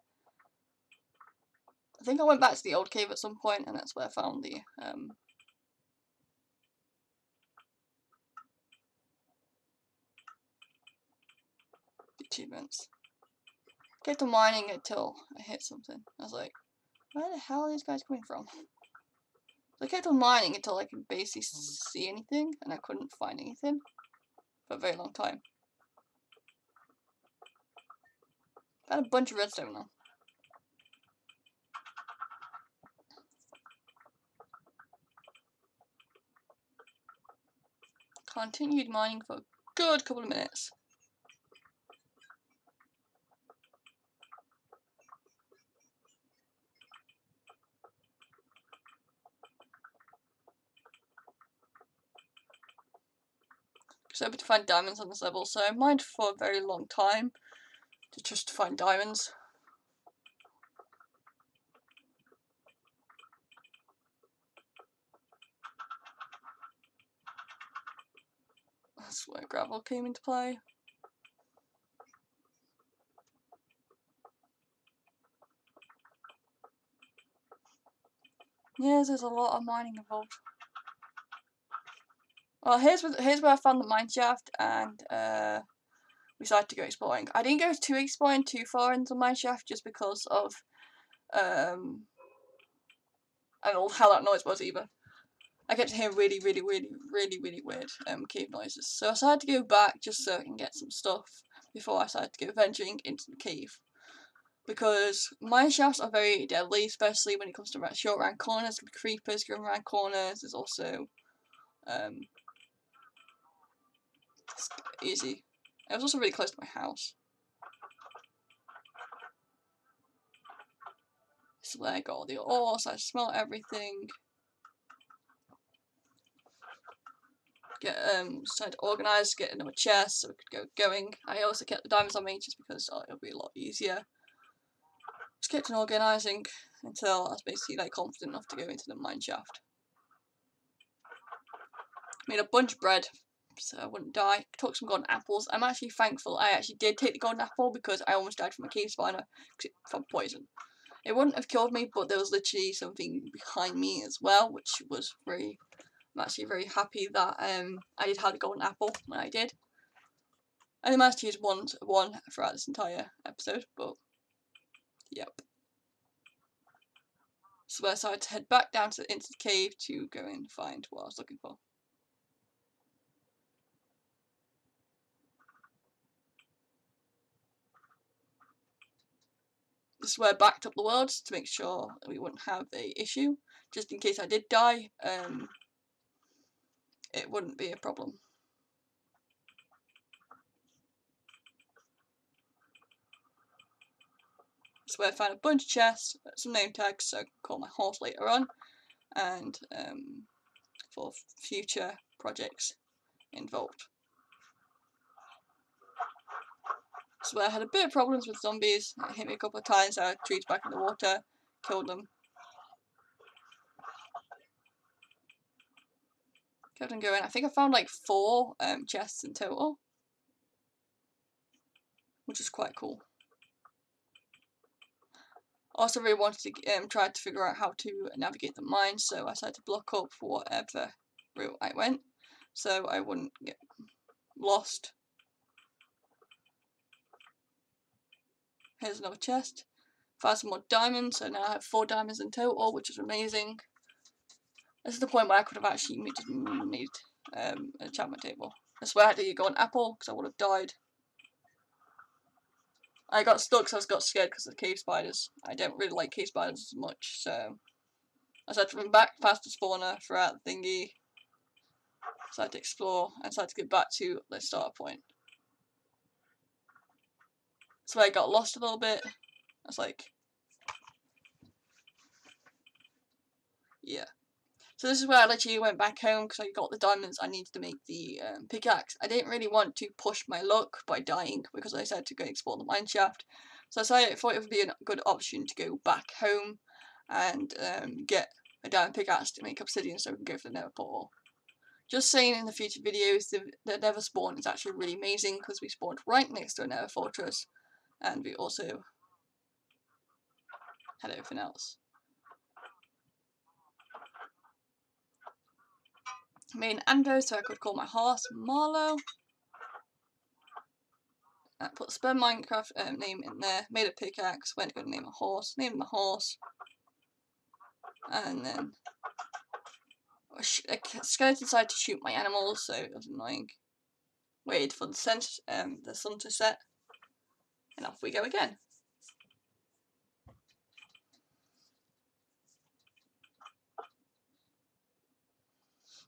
I think I went back to the old cave at some point, and that's where I found the achievements. Kept on mining until I hit something. I was like, where the hell are these guys coming from? So I kept on mining until I could basically see anything, and I couldn't find anything for a very long time. I had a bunch of redstone now. Continued mining for a good couple of minutes. I was able to find diamonds on this level, so I mined for a very long time just to find diamonds. That's where gravel came into play. Yes, there's a lot of mining involved. Well, here's where I found the mineshaft, and we decided to go exploring. I didn't go exploring too far into mineshaft just because of I don't know how that noise was either. I kept hearing really weird cave noises. So I decided to go back just so I can get some stuff before I decided to go venturing into the cave. Because mineshafts are very deadly, especially when it comes to short around corners, creepers going around corners. There's also easy. It was also really close to my house. So there I got all the ore, so I smelt everything. Started to organise, get another chest so we could go going. I also kept the diamonds on me just because it'll be a lot easier. Just kept on organising until I was basically like confident enough to go into the mineshaft. Made a bunch of bread so I wouldn't die. Took some golden apples. I'm actually thankful I actually did take the golden apple because I almost died from a cave spider from poison. It wouldn't have killed me, but there was literally something behind me as well, which was very. I'm actually very happy that I did have the golden apple when I did. I only managed to use one throughout this entire episode, but yep. So I decided to head back down into the cave to go and find what I was looking for. This is where I backed up the worlds to make sure we wouldn't have a issue, just in case I did die. It wouldn't be a problem. That's where I found a bunch of chests, some name tags so I can call my horse later on, and for future projects involved. So I had a bit of problems with zombies. It hit me a couple of times, I treated back in the water, killed them. Kept on going. I think I found like 4 chests in total, which is quite cool. Also really wanted to try to figure out how to navigate the mine, so I decided to block up for whatever route I went, so I wouldn't get lost. Here's another chest. Found some more diamonds, so now I have 4 diamonds in total, which is amazing. This is the point where I could have actually made an enchantment table. That's where I had to go an apple, because I would have died. I got stuck, so I got scared because of the cave spiders. I don't really like cave spiders as much, so I decided to run back past the spawner throughout the thingy. Decided to explore and decided to get back to the starter point. So I got lost a little bit. I was like, yeah. So this is where I literally went back home because I got the diamonds I needed to make the pickaxe. I didn't really want to push my luck by dying because I decided to go explore the mineshaft. So I thought it would be a good option to go back home and get a diamond pickaxe to make obsidian so we can go for the nether portal. Just saying, in the future videos, the nether spawn is actually really amazing because we spawned right next to a nether fortress and we also had everything else. Made an anvil so I could call my horse Marlow. I put the Spur Minecraft name in there, made a pickaxe, went to go name a horse, named my horse, and then a skeleton decided to shoot my animals, so it was annoying. Waited for the sun to set, and off we go again.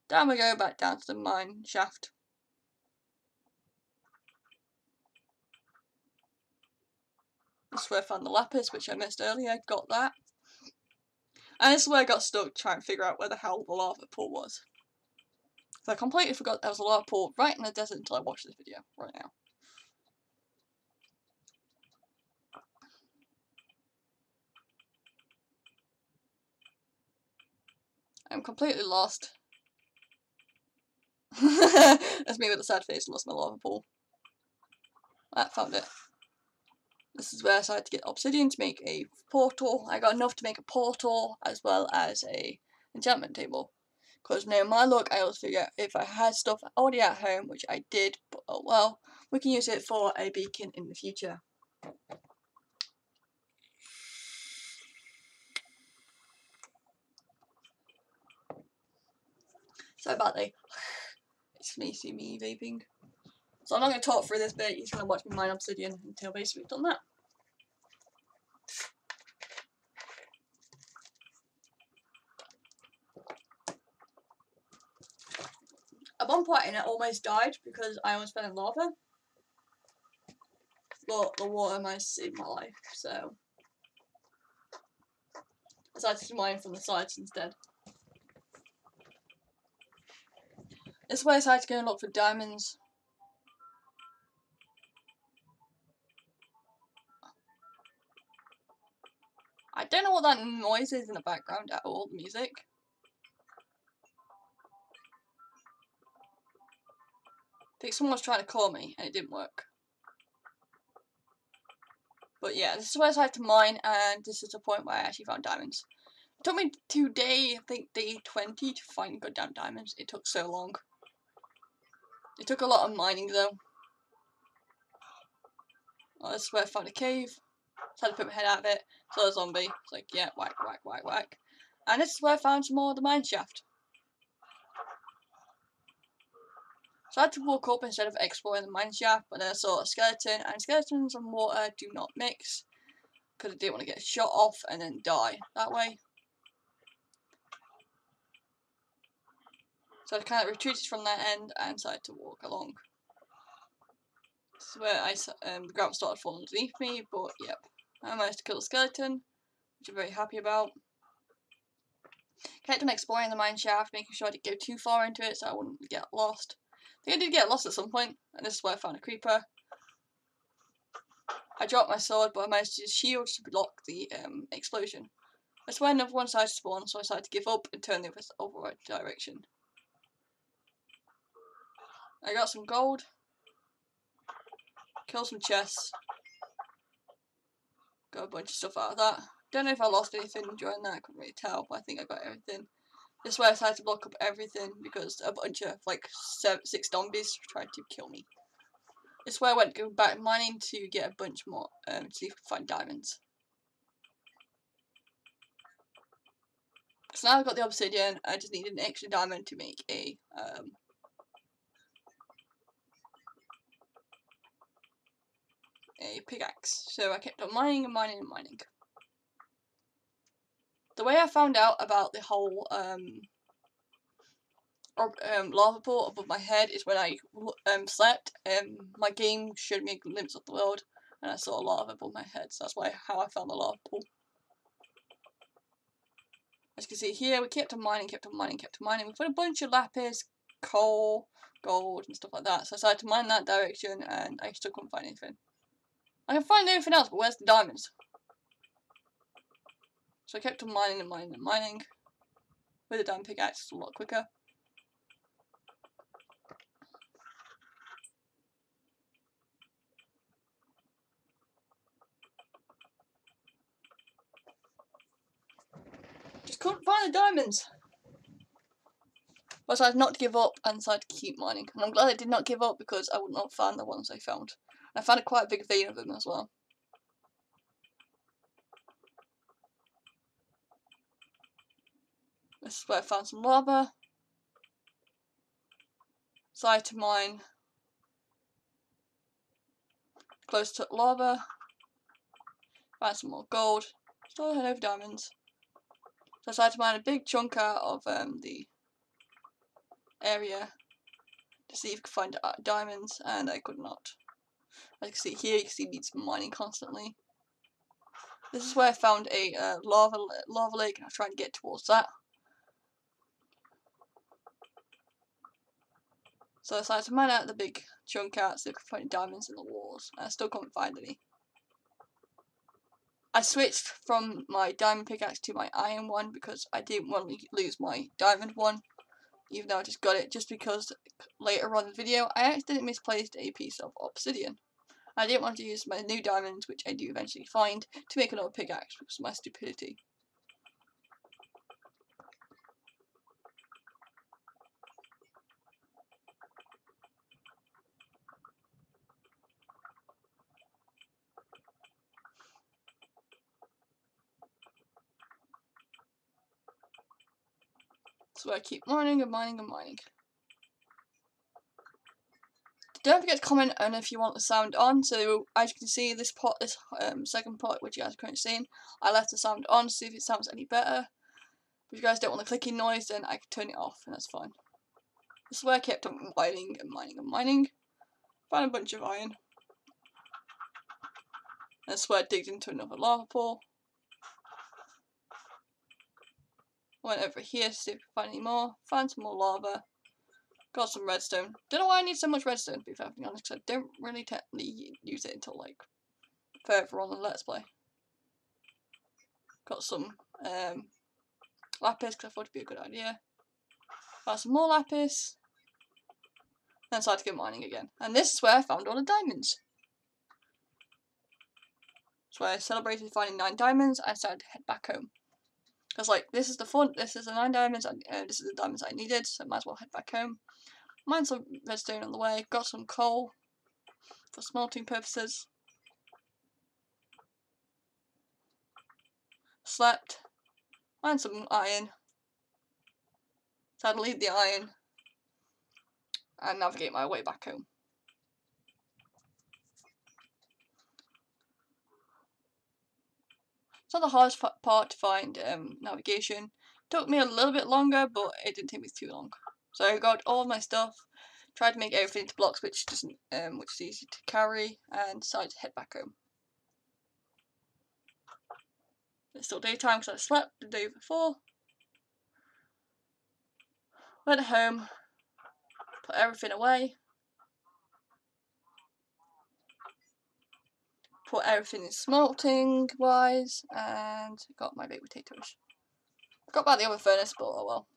Down we go, back down to the mine shaft. This is where I found the lapis, which I missed earlier, got that. And this is where I got stuck trying to figure out where the hell the lava pool was. So I completely forgot there was a lava pool right in the desert until I watched this video, right now. I'm completely lost. That's me with a sad face, lost my lava pool. I found it. This is where I decided to get obsidian to make a portal. I got enough to make a portal as well as a enchantment table. Because no, my luck, I always figure if I had stuff already at home, which I did, but oh well, we can use it for a beacon in the future. Sorry about the it's me vaping. So I'm not going to talk through this bit, you're just going to watch me mine obsidian until basically we've done that. At one point I almost died because I almost fell in lava. But the water managed to save my life, so I decided to mine from the sides instead. This is where I decided to go and look for diamonds. I don't know what that noise is in the background at all, the music. I think someone was trying to call me and it didn't work. But yeah, this is where I decided to mine, and this is the point where I actually found diamonds. It took me to I think day 20 to find goddamn diamonds. It took so long. It took a lot of mining though. Well, this is where I found a cave. So I had to put my head out of it. Saw a zombie. It's like, yeah, whack, whack, whack, whack. And this is where I found some more of the mine shaft. So I had to walk up instead of exploring the mine shaft, but then I saw a skeleton, and skeletons and water do not mix. Because I didn't want to get shot off and then die that way. So I kind of retreated from that end and decided to walk along. This is where the ground started falling underneath me, but yep. I managed to kill the skeleton, which I'm very happy about. Kept on exploring the mine shaft, making sure I didn't go too far into it so I wouldn't get lost. I think I did get lost at some point, and this is where I found a creeper. I dropped my sword, but I managed to use shield to block the explosion. That's where another one decided to spawn, so I decided to give up and turn the other direction. I got some gold, killed some chests, got a bunch of stuff out of that. Don't know if I lost anything during that, I couldn't really tell, but I think I got everything. This is where I decided to block up everything because a bunch of like 6 zombies tried to kill me. This is where I went to go back mining to get a bunch more, to see if I can find diamonds. So now I've got the obsidian, I just needed an extra diamond to make a pickaxe. So I kept on mining and mining and mining. The way I found out about the whole lava pool above my head is when I slept. My game showed me a glimpse of the world, and I saw lava above my head. So that's how I found the lava pool. As you can see here, we kept on mining, kept on mining, kept on mining. We found a bunch of lapis, coal, gold, and stuff like that. So I decided to mine that direction, and I still couldn't find anything. I can find everything else, but where's the diamonds? So I kept on mining and mining and mining. With a diamond pickaxe, it's a lot quicker. Just couldn't find the diamonds. But I decided not to give up and decided to keep mining. And I'm glad I did not give up because I would not find the ones I found. I found a quite big vein of them as well. This is where I found some lava. Decided to mine close to lava. Found some more gold. Still had over diamonds. So I decided to mine a big chunk out of the area to see if I could find diamonds, and I could not. As you can see here, you can see me mining constantly. This is where I found a lava lake, and I was trying to get towards that. So I decided to mine out the big chunk out so I could find diamonds in the walls, and I still couldn't find any. I switched from my diamond pickaxe to my iron one because I didn't want to lose my diamond one, even though I just got it, just because later on in the video I accidentally misplaced a piece of obsidian. I didn't want to use my new diamonds, which I do eventually find, to make another pickaxe because of my stupidity. So I keep mining and mining and mining. Don't forget to comment on if you want the sound on. So as you can see, this second pot, which you guys are currently seeing, I left the sound on to see if it sounds any better. If you guys don't want the clicking noise, then I can turn it off, and that's fine. This is where I kept on mining and mining and mining. Found a bunch of iron. That's where I digged into another lava pool. Went over here to see if I could find any more. Found some more lava. Got some redstone. Don't know why I need so much redstone, to be perfectly honest, because I don't really technically use it until like further on the Let's Play. Got some lapis, because I thought it'd be a good idea. Got some more lapis. Then decided to go mining again. And this is where I found all the diamonds. So I celebrated finding 9 diamonds, and I decided to head back home. Because like, this is the 9 diamonds, and this is the diamonds I needed, so I might as well head back home. Mined some redstone on the way, got some coal for smelting purposes. Slept, mined some iron. So I'd leave the iron and navigate my way back home. It's not the hardest part to find navigation. Took me a little bit longer, but it didn't take me too long. So I got all of my stuff, tried to make everything into blocks, which is easy to carry, and decided to head back home. It's still daytime because I slept the day before. Went home, put everything away, put everything in smelting wise, and got my baked potatoes. Forgot about the other furnace, but oh well.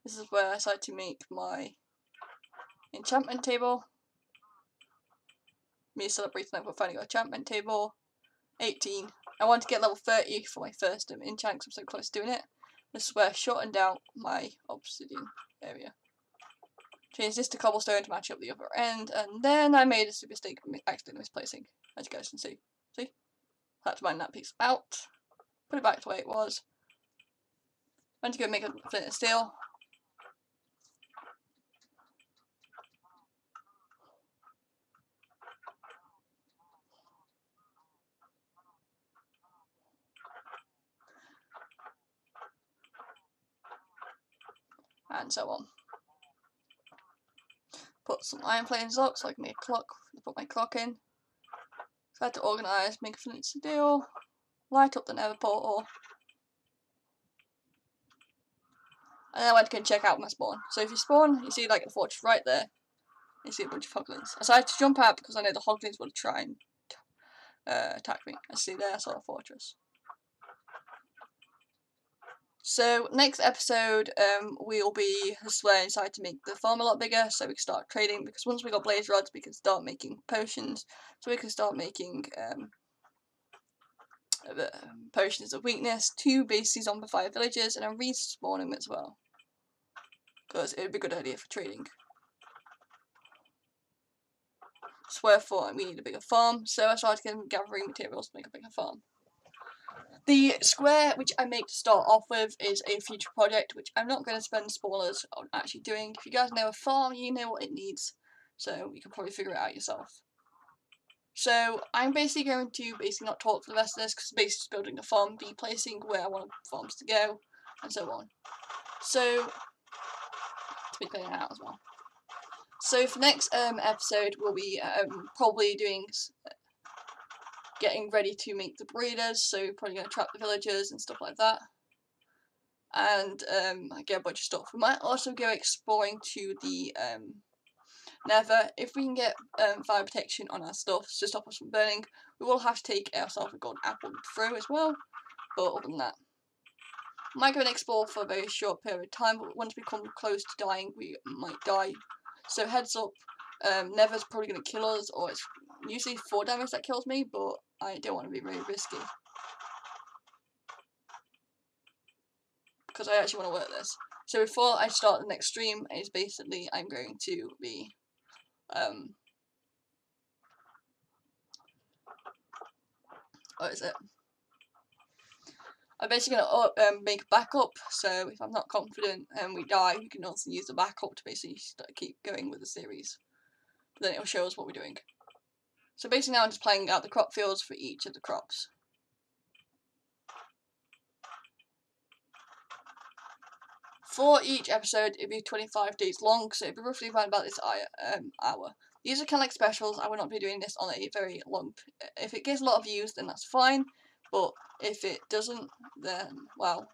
This is where I decided to make my enchantment table. Me celebrating that we're finding our enchantment table. 18. I want to get level 30 for my first enchant because I'm so close to doing it. This is where I shortened out my obsidian area. Changed this to cobblestone to match up the other end, and then I made a super mistake of accidentally misplacing, as you guys can see. See? Had to mine that piece out, put it back to where it was. Went to go make a flint and steel. And so on. Put some iron plates up so I can make a clock, put my clock in. So I had to organise, make a flint and steel, light up the nether portal. And then I went to go and check out my spawn. So if you spawn, you see like a fortress right there. You see a bunch of hoglins. I decided to jump out because I know the hoglins will try and attack me. I see there, I saw a fortress. So next episode, we'll be swearing inside to make the farm a lot bigger, so we can start trading. Because once we got blaze rods, we can start making potions. So we can start making potions of weakness, 2 basically zombify villagers, and then respawn them as well. Because it would be a good idea for trading. So therefore, we need a bigger farm. So I started gathering materials to make a bigger farm. The square which I make to start off with is a future project, which I'm not going to spend spoilers on actually doing. If you guys know a farm, you know what it needs, so you can probably figure it out yourself. So I'm basically going to not talk for the rest of this, because basically just building a farm, be placing where I want farms to go, and so on. So, to be clearing out as well. So for next episode, we'll be probably doing getting ready to make the breeders, so probably going to trap the villagers and stuff like that. And get a bunch of stuff. We might also go exploring to the nether. If we can get fire protection on our stuff to stop us from burning, we will have to take ourselves a golden apple through as well. But other than that, we might go and explore for a very short period of time, but once we come close to dying, we might die. So heads up, nether's probably going to kill us, or it's usually 4 damage that kills me, but I don't want to be very risky. Because I actually want to work this. So before I start the next stream, is basically I'm going to be what is it? I'm basically going to make a backup, so if I'm not confident and we die, we can also use the backup to basically keep going with the series. But then it'll show us what we're doing. So basically now I'm just playing out the crop fields for each of the crops. For each episode, it'd be 25 days long, so it'd be roughly around about this hour. These are kind of like specials. I will not be doing this on a very long... If it gets a lot of views, then that's fine. But if it doesn't, then, well,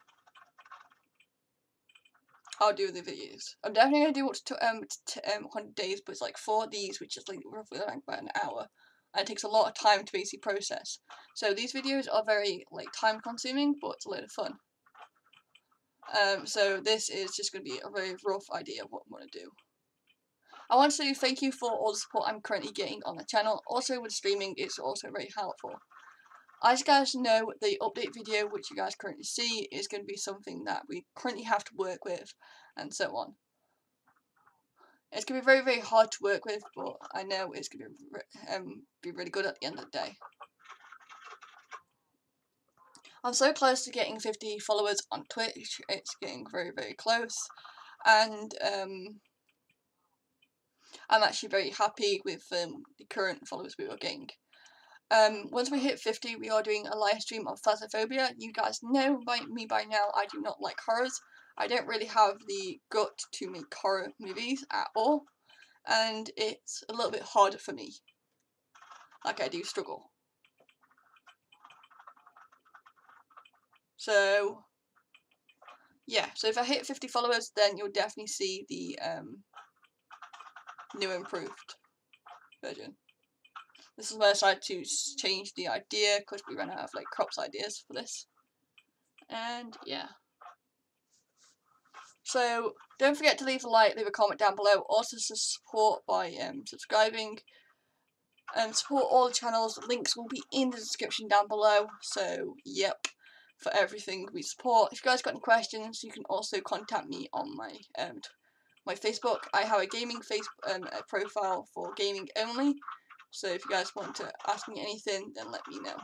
I'll do the videos. I'm definitely going to do up to 100 days, but it's like 4 of these, which is like roughly like about an hour. And it takes a lot of time to basically process. So these videos are very like time consuming, but it's a lot of fun. So this is just going to be a very rough idea of what I'm going to do. I want to say thank you for all the support I'm currently getting on the channel. Also with streaming, it's also very helpful. As you guys know, the update video which you guys currently see is going to be something that we currently have to work with, and so on. It's going to be very, very hard to work with, but I know it's going to be really good at the end of the day. I'm so close to getting 50 followers on Twitch. It's getting very, very close, and I'm actually very happy with the current followers we are getting. Once we hit 50, we are doing a live stream of Phasmophobia. You guys know me by now, I do not like horrors. I don't really have the gut to make horror movies at all, and it's a little bit harder for me. Like, I do struggle. So, yeah, so if I hit 50 followers, then you'll definitely see the new improved version. This is where I decided to change the idea, because we ran out of like crops ideas for this. And yeah. So don't forget to leave a like, leave a comment down below. Also support by subscribing. Support all the channels. The links will be in the description down below. So yep, for everything we support. If you guys got any questions, you can also contact me on my my Facebook. I have a gaming profile for gaming only. So if you guys want to ask me anything, then let me know.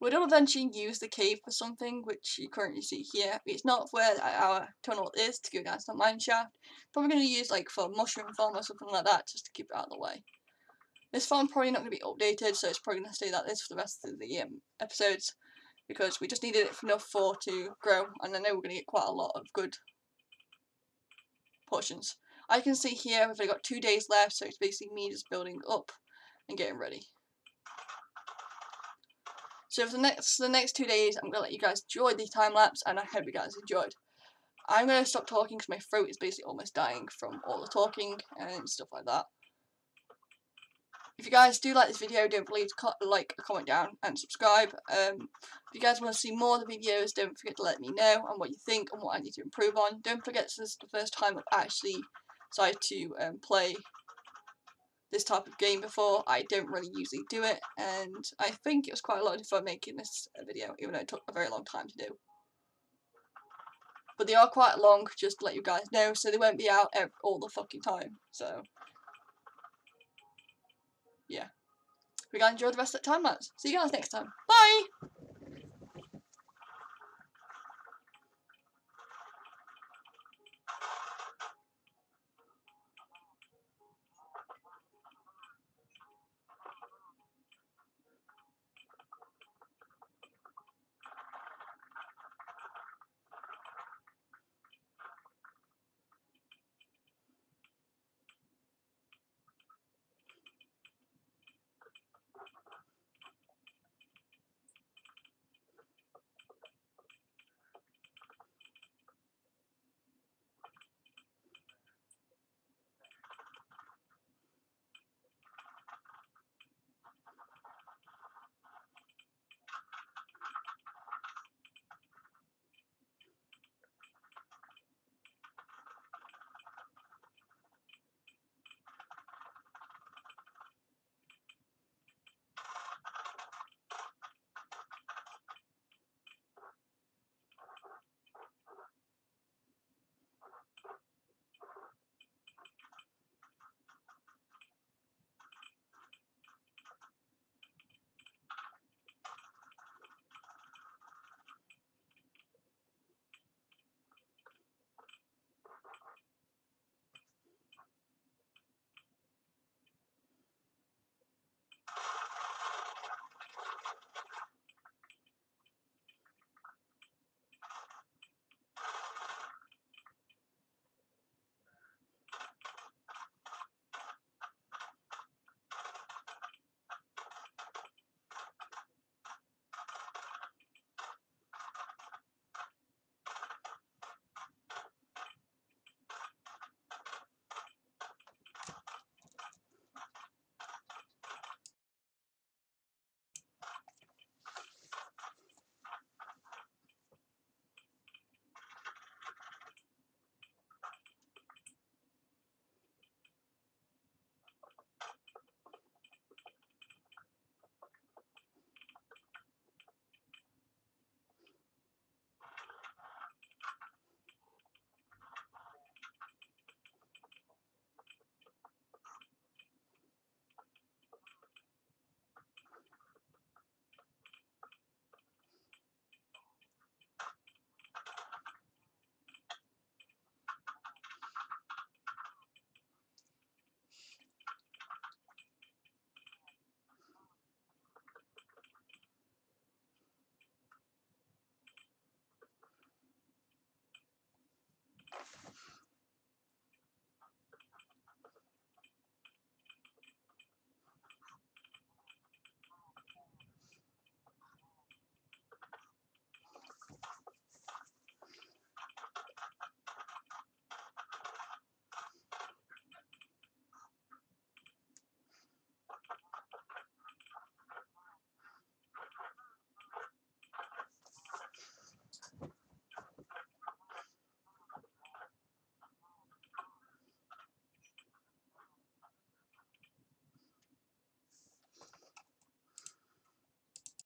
We'll eventually use the cave for something, which you currently see here. It's not where our tunnel is to go down to the mine shaft. Probably going to use like for mushroom farm or something like that, just to keep it out of the way. This farm probably not going to be updated, so it's probably going to stay like this for the rest of the episodes, because we just needed it enough to grow, and I know we're going to get quite a lot of good portions. I can see here we've only got 2 days left, so it's basically me just building up and getting ready. So for the next 2 days, I'm going to let you guys enjoy the time lapse, and I hope you guys enjoyed. I'm going to stop talking because my throat is basically almost dying from all the talking and stuff like that. If you guys do like this video, don't forget to like, comment down, and subscribe. If you guys want to see more of the videos, don't forget to let me know on what you think and what I need to improve on. Don't forget this is the first time I've actually decided to play this type of game before. I don't really usually do it, and I think it was quite a lot of fun making this video, even though it took a very long time to do. But they are quite long, just to let you guys know, so they won't be out all the fucking time. So yeah, we gotta enjoy the rest of the time lapse. See you guys next time. Bye!